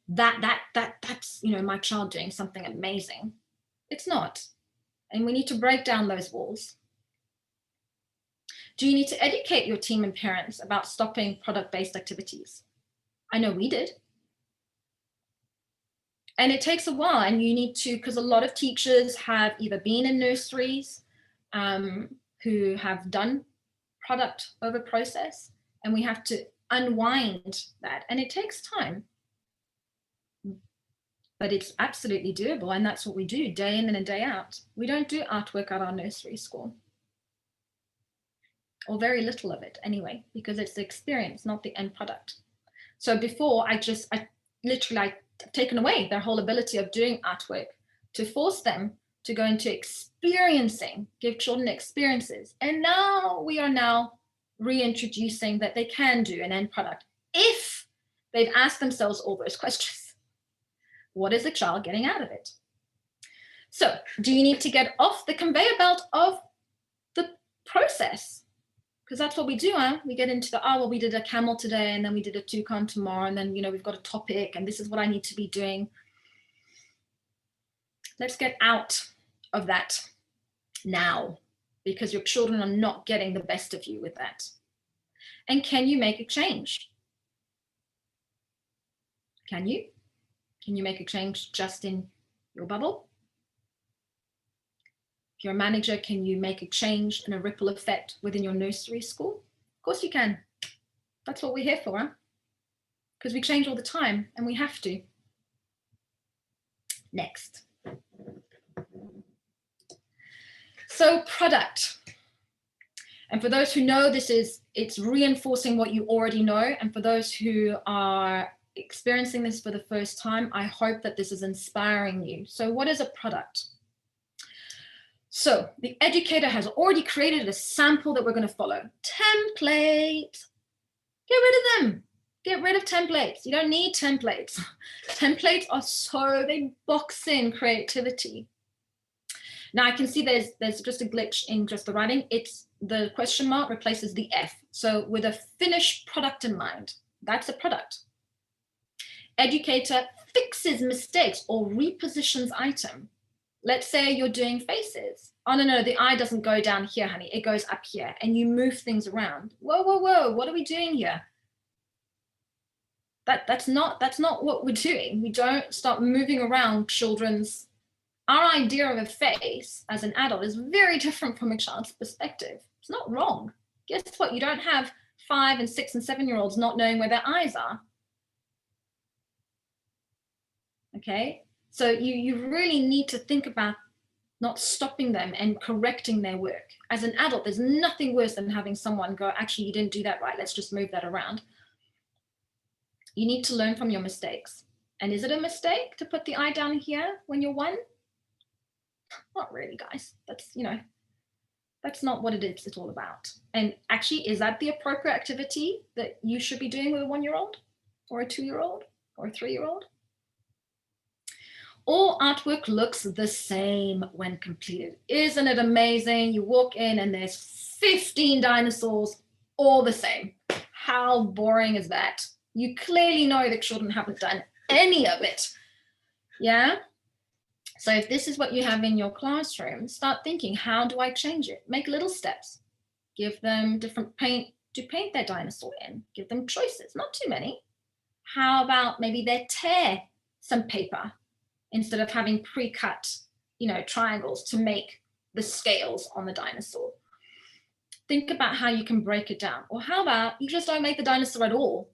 that's, my child doing something amazing. It's not. And we need to break down those walls. Do you need to educate your team and parents about stopping product-based activities? I know we did. And it takes a while, and you need to, because a lot of teachers have either been in nurseries who have done product over process, and we have to unwind that, and it takes time, but it's absolutely doable, and that's what we do day in and day out. We don't do artwork at our nursery school, or very little of it anyway, because it's the experience, not the end product. So before, I've taken away their whole ability of doing artwork to force them to go into experiencing, give children experiences. And now we are now reintroducing that they can do an end product if they've asked themselves all those questions. What is the child getting out of it? So do you need to get off the conveyor belt of the process? Because that's what we do, we get into the, well, we did a camel today, and then we did a toucan tomorrow, and then, we've got a topic, and this is what I need to be doing. Let's get out of that now, because your children are not getting the best of you with that. And can you make a change? Can you? Can you make a change just in your bubble? If you're a manager, can you make a change and a ripple effect within your nursery school? Of course you can. That's what we're here for, because we change all the time, and we have to. Next. So product. And for those who know, it's reinforcing what you already know. And for those who are experiencing this for the first time, I hope that this is inspiring you. So what is a product? So the educator has already created a sample that we're going to follow. Template. Get rid of them. Get rid of templates. You don't need templates. Templates are they box in creativity. Now I can see there's just a glitch in just the writing. It's the question mark replaces the F. So with a finished product in mind, that's a product. Educator fixes mistakes or repositions item. Let's say you're doing faces. Oh, no, the eye doesn't go down here, honey. It goes up here, and you move things around. Whoa, whoa, whoa, what are we doing here? That's not what we're doing. We don't start moving around children's. Our idea of a face as an adult is very different from a child's perspective. It's not wrong. Guess what? You don't have 5 and 6 and 7-year-olds not knowing where their eyes are. Okay, so you really need to think about not stopping them and correcting their work. As an adult, there's nothing worse than having someone go, actually, you didn't do that right. Let's just move that around. You need to learn from your mistakes. And is it a mistake to put the eye down here when you're 1? Not really, guys. That's not what it's all about. And actually, is that the appropriate activity that you should be doing with a 1-year-old or a 2-year-old or a 3-year-old? All artwork looks the same when completed. Isn't it amazing? You walk in and there's 15 dinosaurs, all the same. How boring is that? You clearly know the children haven't done any of it. Yeah? So if this is what you have in your classroom, start thinking, how do I change it? Make little steps. Give them different paint to paint their dinosaur in. Give them choices, not too many. How about maybe they tear some paper instead of having pre-cut, triangles to make the scales on the dinosaur. Think about how you can break it down. Or how about you just don't make the dinosaur at all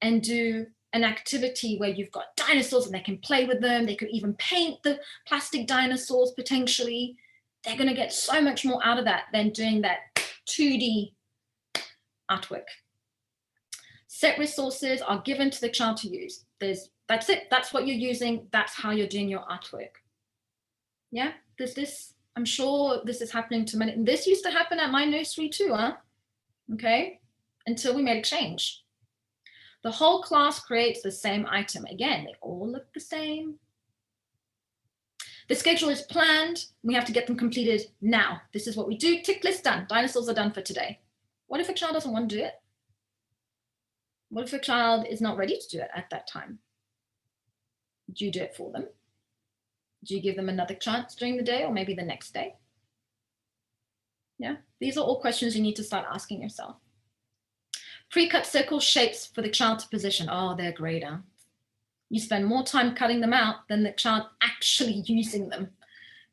and do an activity where you've got dinosaurs and they can play with them. They could even paint the plastic dinosaurs potentially. They're going to get so much more out of that than doing that 2D artwork. Set resources are given to the child to use. That's it. That's what you're using. That's how you're doing your artwork. Yeah, I'm sure this is happening to many. This used to happen at my nursery too, huh? Okay, until we made a change. The whole class creates the same item. Again, they all look the same. The schedule is planned. We have to get them completed now. This is what we do. Tick list done. Dinosaurs are done for today. What if a child doesn't want to do it? What if a child is not ready to do it at that time? Do you do it for them? Do you give them another chance during the day or maybe the next day? Yeah, these are all questions you need to start asking yourself. Pre-cut circle shapes for the child to position. Oh, they're great, huh? You spend more time cutting them out than the child actually using them.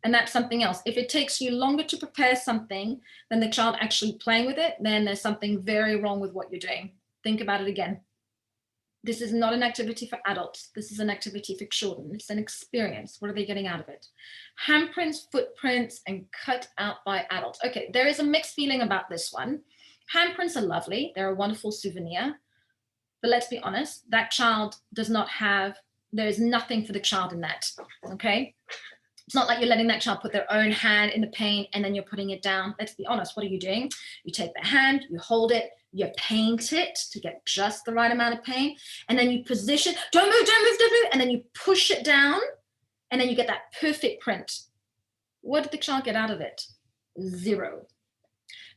And that's something else. If it takes you longer to prepare something than the child actually playing with it, then there's something very wrong with what you're doing. Think about it again. This is not an activity for adults. This is an activity for children. It's an experience. What are they getting out of it? Handprints, footprints, and cut out by adults. Okay, there is a mixed feeling about this one. Handprints are lovely. They're a wonderful souvenir. But let's be honest, that child does not have, there is nothing for the child in that, okay? It's not like you're letting that child put their own hand in the paint and then you're putting it down. Let's be honest, what are you doing? You take the hand, you hold it, you paint it to get just the right amount of paint, and then you position, don't move, don't move, don't move, and then you push it down, and then you get that perfect print. What did the child get out of it? Zero.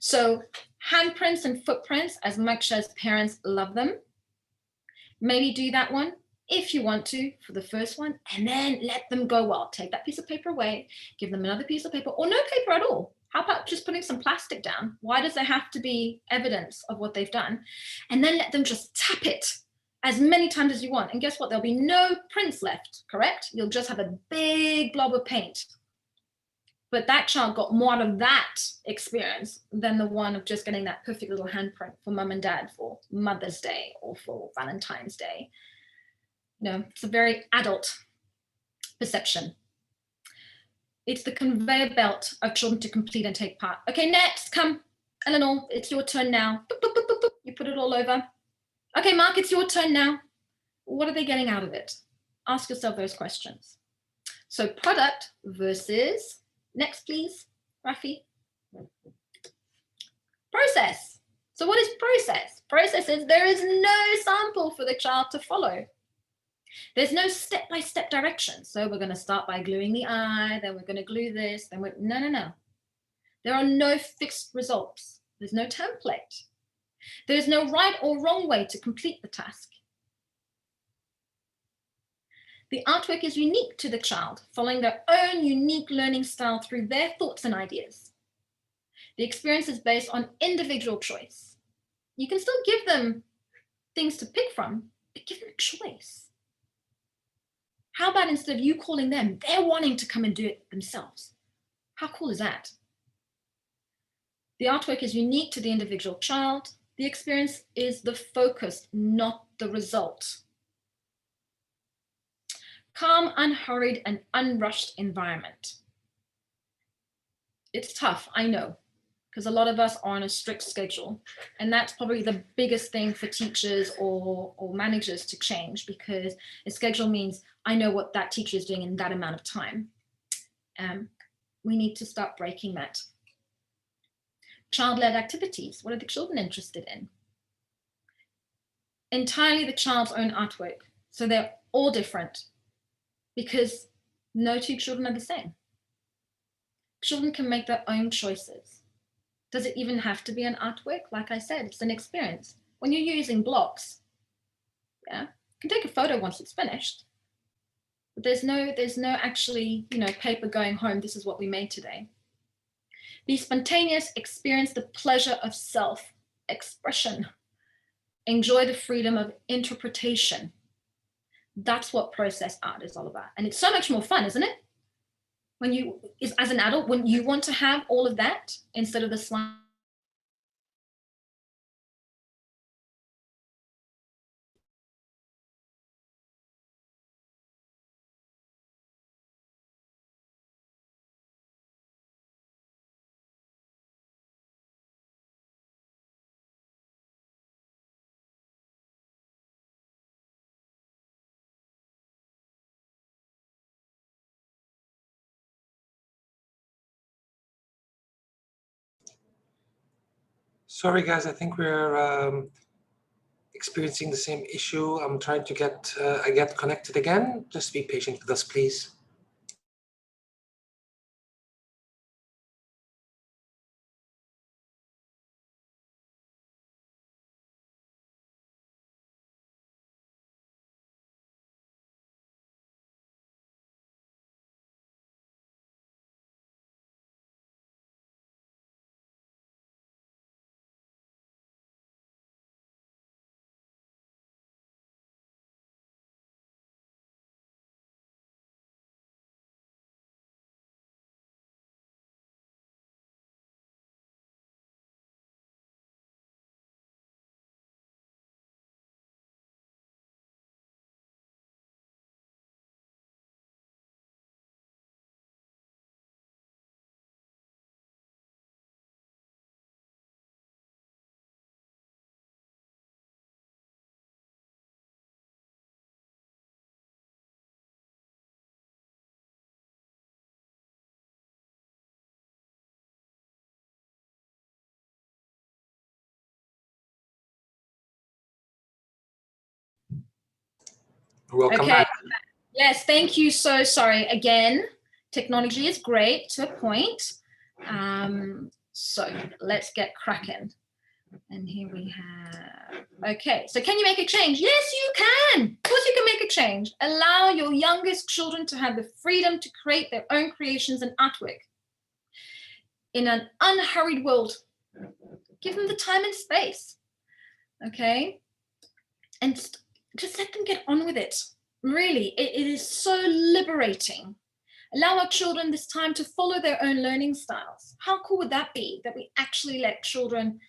So handprints and footprints, as much as parents love them, maybe do that one if you want to for the first one, and then let them go wild. Take that piece of paper away, give them another piece of paper, or no paper at all. How about just putting some plastic down? Why does there have to be evidence of what they've done? And then let them just tap it as many times as you want. And guess what? There'll be no prints left, correct? You'll just have a big blob of paint. But that child got more out of that experience than the one of just getting that perfect little handprint for mum and dad for Mother's Day or for Valentine's Day. No, it's a very adult perception. It's the conveyor belt of children to complete and take part. Okay, next, come, Eleanor, it's your turn now. Boop, boop, boop, boop, boop. You put it all over. Okay, Mark, it's your turn now. What are they getting out of it? Ask yourself those questions. So product versus, next please, Rafi. Process. So what is process? Process is there is no sample for the child to follow. There's no step-by-step direction. So we're going to start by gluing the eye, then we're going to glue this, then we're, no. There are no fixed results. There's no template. There's no right or wrong way to complete the task. The artwork is unique to the child, following their own unique learning style through their thoughts and ideas. The experience is based on individual choice. You can still give them things to pick from, but give them a choice. How about instead of you calling them, they're wanting to come and do it themselves? How cool is that? The artwork is unique to the individual child. The experience is the focus, not the result. Calm, unhurried, and unrushed environment. It's tough, I know, because a lot of us are on a strict schedule. And that's probably the biggest thing for teachers or managers to change, because a schedule means I know what that teacher is doing in that amount of time. We need to start breaking that. Child-led activities. What are the children interested in? Entirely the child's own artwork. So they're all different because no two children are the same. Children can make their own choices. Does it even have to be an artwork? Like I said, it's an experience. When you're using blocks, yeah, you can take a photo once it's finished. But there's no actually, paper going home, this is what we made today. Be spontaneous, experience the pleasure of self-expression. Enjoy the freedom of interpretation. That's what process art is all about. And it's so much more fun, isn't it? As an adult, when you want to have all of that instead of the slime Sorry, guys, I think we're experiencing the same issue. I'm trying to get connected again. Just be patient with us, please. Welcome Okay. back. Yes, thank you. So sorry. Again, technology is great to a point. So let's get cracking. And here we have, okay, so can you make a change? Yes, you can. Of course you can make a change. Allow your youngest children to have the freedom to create their own creations and artwork. In an unhurried world, give them the time and space, okay? And just let them get on with it. Really, it is so liberating. Allow our children this time to follow their own learning styles. How cool would that be, that we actually let children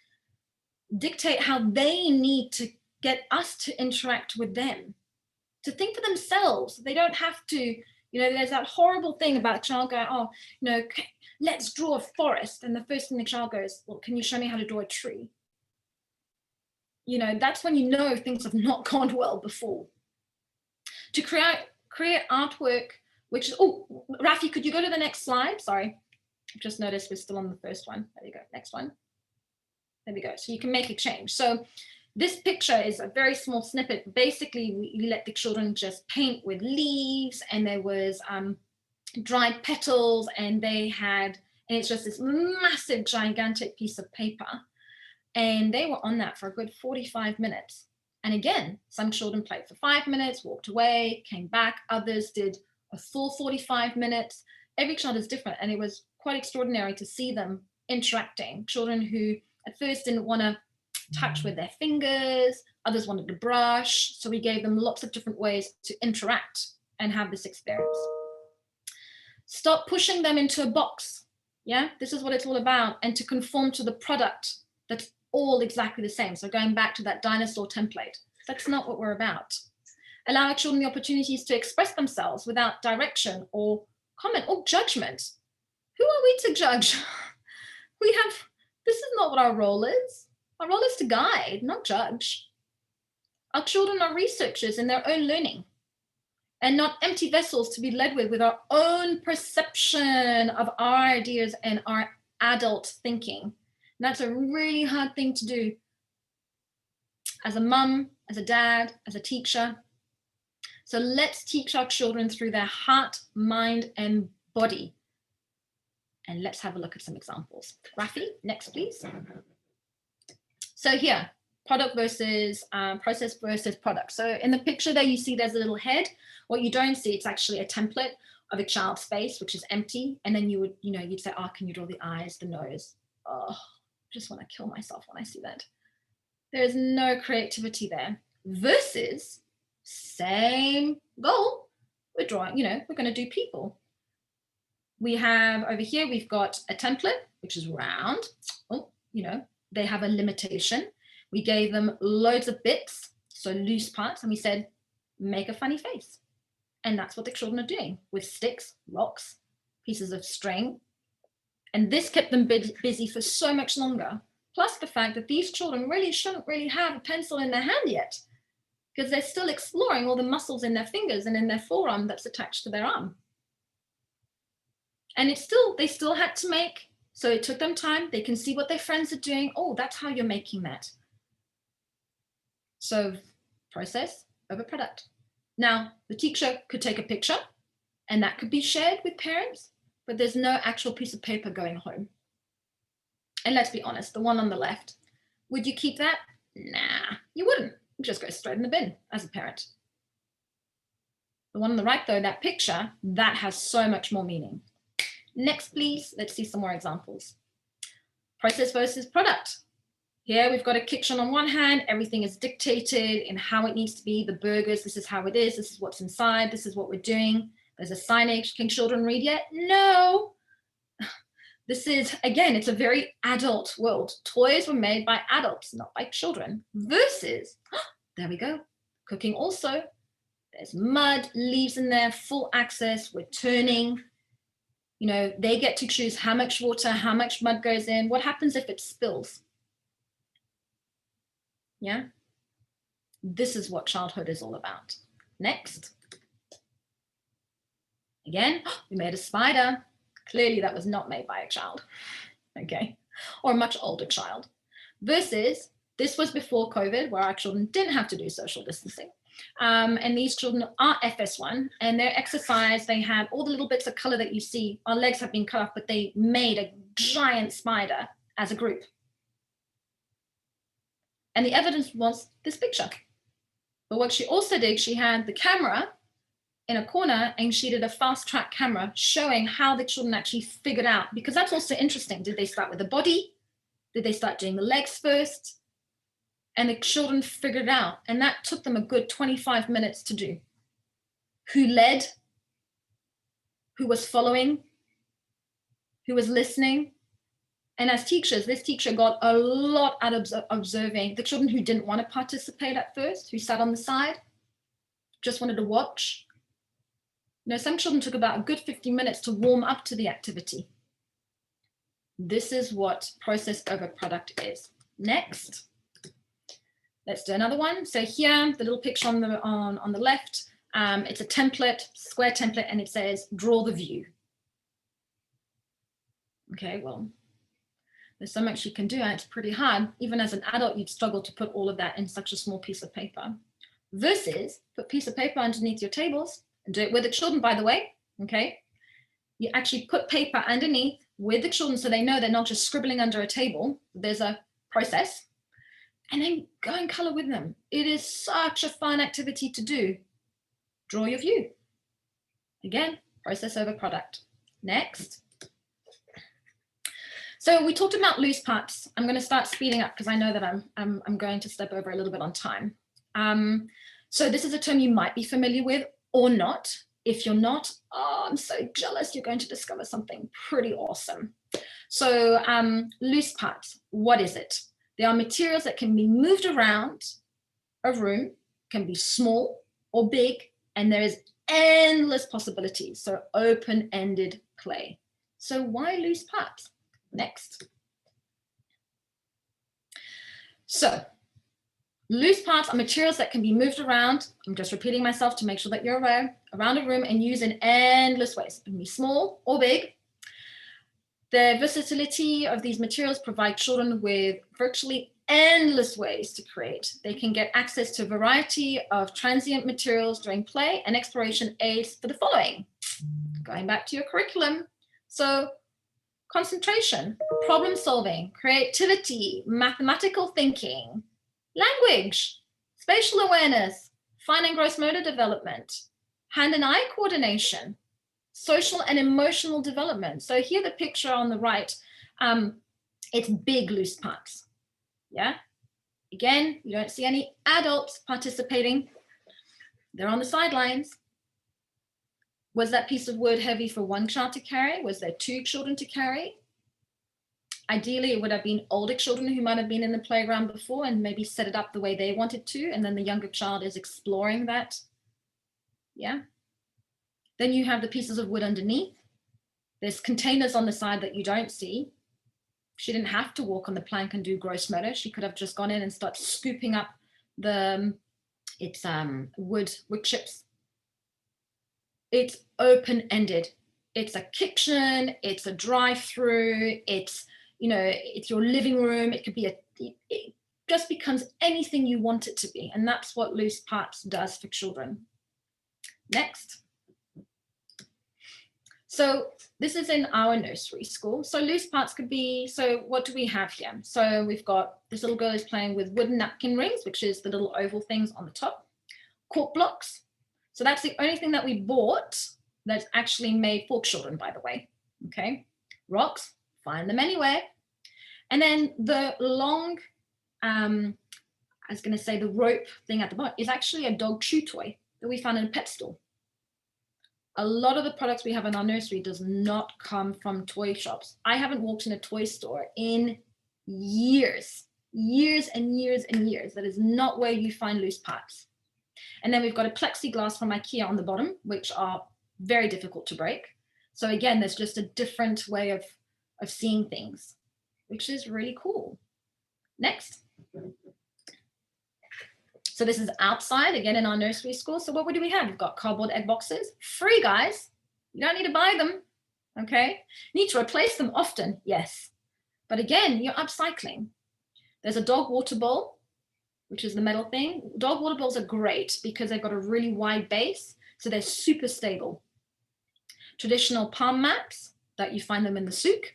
dictate how they need to get us to interact with them, to think for themselves. They don't have to, you know, there's that horrible thing about a child going, oh, you know, let's draw a forest. And the first thing the child goes, well, can you show me how to draw a tree? You know, that's when you know things have not gone well before. To create artwork, which is, oh, Rafi, could you go to the next slide? Sorry, I've just noticed we're still on the first one. There you go, next one. There we go, so you can make a change. So this picture is a very small snippet. Basically, we let the children just paint with leaves, and there was dried petals, and they had, and it's just this massive, gigantic piece of paper. And they were on that for a good 45 minutes. And again, some children played for 5 minutes, walked away, came back. Others did a full 45 minutes. Every child is different. And it was quite extraordinary to see them interacting. Children who at first didn't want to touch with their fingers, others wanted to brush. So we gave them lots of different ways to interact and have this experience. Stop pushing them into a box. Yeah, this is what it's all about. And to conform to the product that's all exactly the same. So going back to that dinosaur template, that's not what we're about. Allow our children the opportunities to express themselves without direction or comment or judgment. Who are we to judge? This is not what our role is. Our role is to guide, not judge. Our children are researchers in their own learning and not empty vessels to be led with our own perception of our ideas and our adult thinking. And that's a really hard thing to do as a mum, as a dad, as a teacher. So let's teach our children through their heart, mind, and body. And let's have a look at some examples. Rafi, next, please. So here, product versus process versus product. So in the picture there, you see there's a little head. What you don't see, it's actually a template of a child's face, which is empty. And then you would, you know, you'd say, oh, can you draw the eyes, the nose? Oh, I just want to kill myself when I see that. There is no creativity there. Versus same goal, we're drawing, you know, we're going to do people. We have over here, we've got a template, which is round. Oh, you know, they have a limitation. We gave them loads of bits, so loose parts, and we said, make a funny face. And that's what the children are doing with sticks, rocks, pieces of string. And this kept them busy for so much longer. Plus the fact that these children really shouldn't really have a pencil in their hand yet, because they're still exploring all the muscles in their fingers and in their forearm that's attached to their arm. And it's still, they still had to make So it took them time. They can see what their friends are doing. Oh, that's how you're making that. So process over product. Now, the teacher could take a picture and that could be shared with parents, but there's no actual piece of paper going home. And let's be honest, the one on the left, would you keep that? Nah, you wouldn't. You just go straight in the bin as a parent. The one on the right though, that picture, that has so much more meaning. Next, please, let's see some more examples. Process versus product. Here we've got a kitchen on one hand, everything is dictated in how it needs to be, the burgers, this is how it is, this is what's inside, this is what we're doing. There's a signage, can children read yet? No. This is, again, it's a very adult world. Toys were made by adults, not by children. Versus, there we go, cooking also. There's mud, leaves in there, full access, we're turning. You know, they get to choose how much water, how much mud goes in. What happens if it spills? Yeah, this is what childhood is all about. Next. Again, we made a spider. Clearly that was not made by a child, okay, or a much older child. Versus, this was before COVID, where our children didn't have to do social distancing. And these children are FS1, and their exercise, they had all the little bits of color that you see. Our legs have been cut off, but they made a giant spider as a group. And the evidence was this picture. But what she also did, she had the camera in a corner and she did a fast track camera showing how the children actually figured out, because that's also interesting. Did they start with the body? Did they start doing the legs first? And the children figured it out. And that took them a good 25 minutes to do. Who led? Who was following? Who was listening? And as teachers, this teacher got a lot out of observing the children who didn't want to participate at first, who sat on the side, just wanted to watch. You know, some children took about a good 15 minutes to warm up to the activity. This is what process over product is. Next, let's do another one. So here, the little picture on the left, it's a template, square template, and it says, draw the view. Okay, well, there's so much you can do, and it's pretty hard. Even as an adult, you'd struggle to put all of that in such a small piece of paper. Versus, put a piece of paper underneath your tables, and do it with the children, by the way, okay? You actually put paper underneath with the children so they know they're not just scribbling under a table. There's a process, and then go and color with them. It is such a fun activity to do. Draw your view. Again, process over product. Next. So we talked about loose parts. I'm going to start speeding up because I know that I'm going to step over a little bit on time. So this is a term you might be familiar with or not. If you're not, oh, I'm so jealous. You're going to discover something pretty awesome. So loose parts, what is it? They are materials that can be moved around a room, can be small or big, and there is endless possibilities. So open-ended play. So why loose parts? Next. So loose parts are materials that can be moved around. I'm just repeating myself to make sure that you're aware, around a room and used in endless ways. It can be small or big. The versatility of these materials provide children with virtually endless ways to create. They can get access to a variety of transient materials during play, and exploration aids for the following. Going back to your curriculum. So concentration, problem solving, creativity, mathematical thinking, language, spatial awareness, fine and gross motor development, hand and eye coordination, social and emotional development. So here the picture on the right, it's big loose parts. Yeah. Again, you don't see any adults participating. They're on the sidelines. Was that piece of wood heavy for one child to carry? Was there two children to carry? Ideally, it would have been older children who might have been in the playground before and maybe set it up the way they wanted to, and then the younger child is exploring that. Yeah. Then you have the pieces of wood underneath. There's containers on the side that you don't see. She didn't have to walk on the plank and do gross motor. She could have just gone in and started scooping up the wood chips. It's open-ended. It's a kitchen, it's a drive-through, it's, you know, it's your living room. It could be it just becomes anything you want it to be. And that's what Loose Parts does for children. Next. So this is in our nursery school. So Loose Parts could be, so what do we have here? So we've got, this little girl is playing with wooden napkin rings, which is the little oval things on the top. Cork blocks. So that's the only thing that we bought that's actually made for children, by the way. Okay. Rocks, find them anywhere. And then the long, I was going to say the rope thing at the bottom is actually a dog chew toy that we found in a pet store. A lot of the products we have in our nursery does not come from toy shops. I haven't walked in a toy store in years and years and years. That is not where you find Loose Parts. And then we've got a plexiglass from IKEA on the bottom, which are very difficult to break. So again, there's just a different way of seeing things, which is really cool. Next. So this is outside, again, in our nursery school. So what do we have? We've got cardboard egg boxes. Free, guys. You don't need to buy them, okay? Need to replace them often, yes. But again, you're upcycling. There's a dog water bowl, which is the metal thing. Dog water bowls are great because they've got a really wide base, so they're super stable. Traditional palm mats, that you find them in the souk.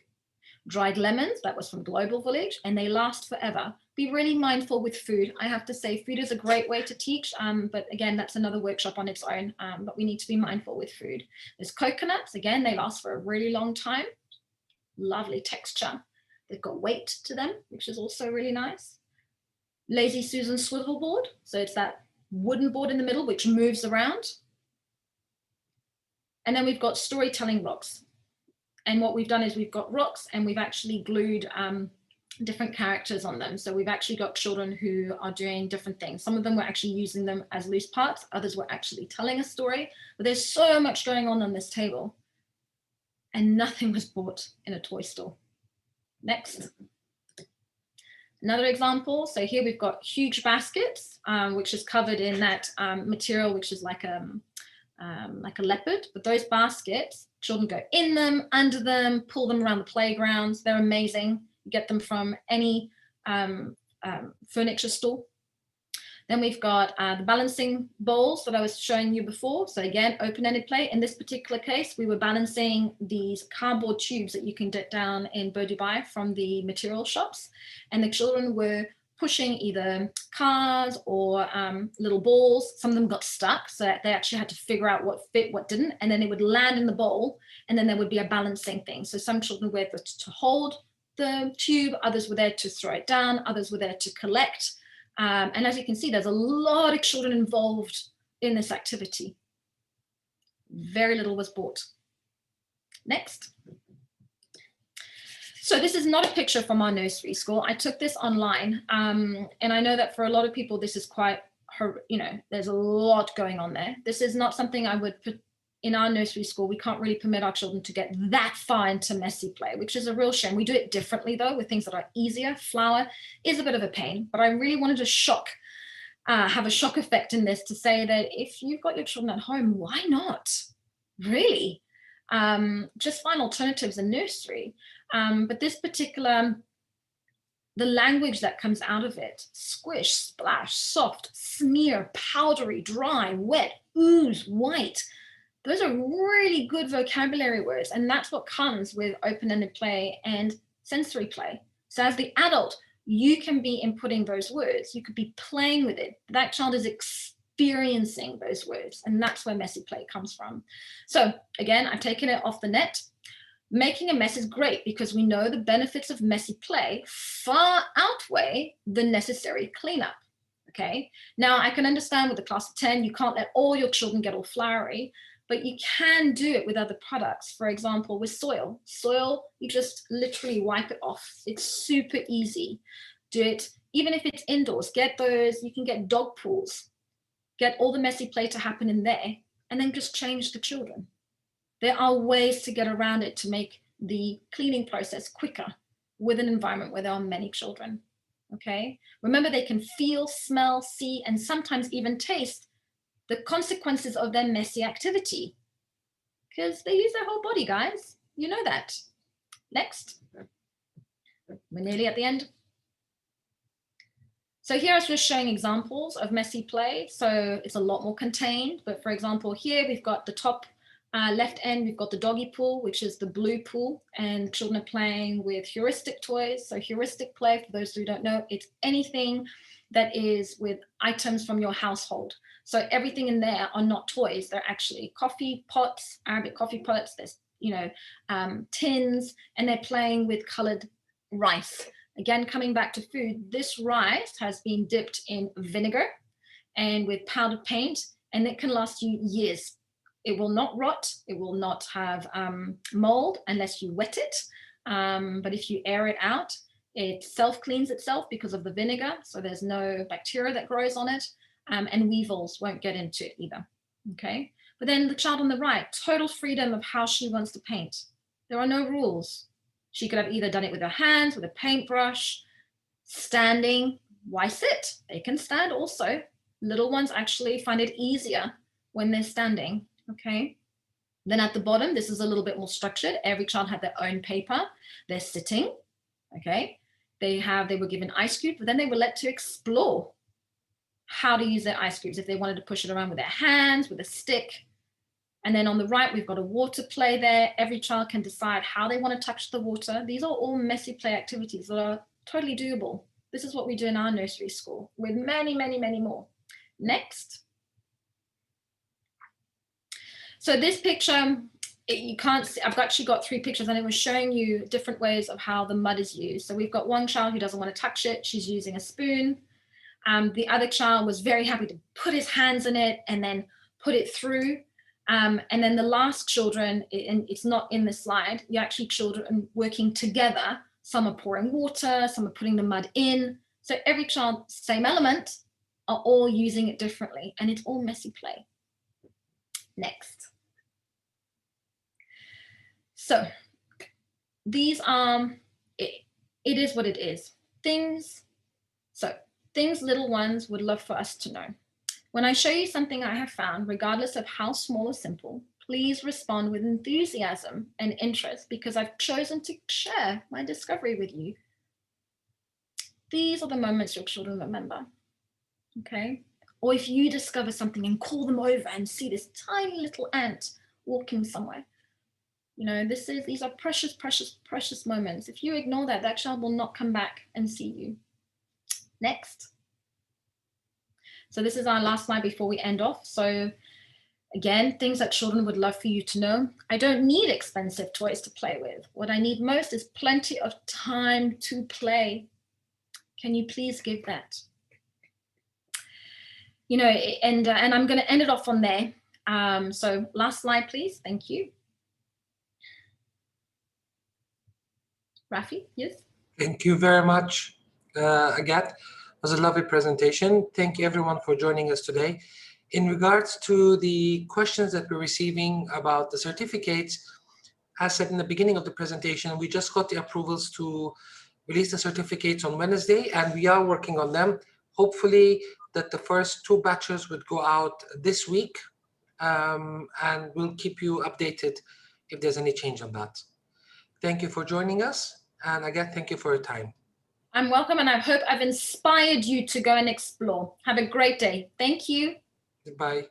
Dried lemons, that was from Global Village, and they last forever. Be really mindful with food. I have to say food is a great way to teach, but again, that's another workshop on its own, but we need to be mindful with food. There's coconuts, again, they last for a really long time. Lovely texture. They've got weight to them, which is also really nice. Lazy Susan swivel board. So it's that wooden board in the middle, which moves around. And then we've got storytelling rocks. And what we've done is we've got rocks and we've actually glued different characters on them. So we've actually got children who are doing different things. Some of them were actually using them as loose parts. Others were actually telling a story. But there's so much going on this table. And nothing was bought in a toy store. Next. Another example. So here we've got huge baskets, which is covered in that material, which is like a leopard. But those baskets, children go in them, under them, pull them around the playgrounds. They're amazing. You get them from any furniture store. Then we've got the balancing bowls that I was showing you before. So again, open-ended play. In this particular case, we were balancing these cardboard tubes that you can get down in Beau Dubai from the material shops. And the children were pushing either cars or little balls. Some of them got stuck, so that they actually had to figure out what fit, what didn't, and then it would land in the bowl, and then there would be a balancing thing. So some children were there to hold the tube, others were there to throw it down, others were there to collect. And as you can see, there's a lot of children involved in this activity. Very little was bought. Next. So this is not a picture from our nursery school. I took this online, and I know that for a lot of people, this is quite, there's a lot going on there. This is not something I would put in our nursery school. We can't really permit our children to get that far into messy play, which is a real shame. We do it differently though, with things that are easier. Flour is a bit of a pain, but I really wanted to have a shock effect in this to say that if you've got your children at home, why not? Really? Just find alternatives in nursery. But this particular, the language that comes out of it, squish, splash, soft, smear, powdery, dry, wet, ooze, white. Those are really good vocabulary words. And that's what comes with open-ended play and sensory play. So as the adult, you can be inputting those words. You could be playing with it. That child is experiencing those words. And that's where messy play comes from. So again, I've taken it off the net. Making a mess is great because we know the benefits of messy play far outweigh the necessary cleanup. Okay. Now I can understand with the class of 10, you can't let all your children get all flowery, but you can do it with other products. For example, with soil. Soil, you just literally wipe it off. It's super easy. Do it, even if it's indoors, get those, you can get dog pools, get all the messy play to happen in there, and then just change the children. There are ways to get around it to make the cleaning process quicker with an environment where there are many children, okay? Remember, they can feel, smell, see, and sometimes even taste the consequences of their messy activity. because they use their whole body, guys. You know that. Next. We're nearly at the end. So here I was just showing examples of messy play. So it's a lot more contained. But for example, here we've got the top left end, we've got the doggy pool, which is the blue pool, and children are playing with heuristic toys. So heuristic play, for those who don't know, it's anything that is with items from your household. So everything in there are not toys. They're actually coffee pots, Arabic coffee pots. There's, tins, and they're playing with colored rice. Again, coming back to food, this rice has been dipped in vinegar and with powdered paint, and it can last you years. It will not rot. It will not have mold unless you wet it. But if you air it out, it self-cleans itself because of the vinegar. So there's no bacteria that grows on it, and weevils won't get into it either. Okay. But then the child on the right, total freedom of how she wants to paint. There are no rules. She could have either done it with her hands, with a paintbrush, standing. Why sit? They can stand also. Little ones actually find it easier when they're standing, okay? Then at the bottom, this is a little bit more structured. Every child had their own paper. They're sitting, okay? They were given ice cubes, but then they were let to explore how to use their ice cubes. If they wanted to push it around with their hands, with a stick. And then on the right, we've got a water play there. Every child can decide how they want to touch the water. These are all messy play activities that are totally doable. This is what we do in our nursery school with many, many, many more. Next. So this picture, you can't see, I've actually got 3 pictures, and it was showing you different ways of how the mud is used. So we've got one child who doesn't want to touch it. She's using a spoon. The other child was very happy to put his hands in it and then put it through. And then the last children, and it's not in the slide, you actually children working together. Some are pouring water, some are putting the mud in. So every child, same element, are all using it differently, and it's all messy play. Next. So these are, it is what it is. Things little ones would love for us to know. When I show you something I have found, regardless of how small or simple, please respond with enthusiasm and interest, because I've chosen to share my discovery with you. These are the moments your children remember, okay? Or if you discover something and call them over and see this tiny little ant walking somewhere, these are precious, precious, precious moments. If you ignore that, that child will not come back and see you. Next. So this is our last slide before we end off. So again, things that children would love for you to know. I don't need expensive toys to play with. What I need most is plenty of time to play. Can you please give that? And I'm going to end it off on there. So last slide, please. Thank you. Rafi, yes? Thank you very much, Agathe. It was a lovely presentation. Thank you everyone for joining us today. In regards to the questions that we're receiving about the certificates, as said in the beginning of the presentation, we just got the approvals to release the certificates on Wednesday, and we are working on them. Hopefully that the first 2 batches would go out this week, and we'll keep you updated if there's any change on that. Thank you for joining us, and again, thank you for your time. I'm welcome, and I hope I've inspired you to go and explore. Have a great day. Thank you. Goodbye.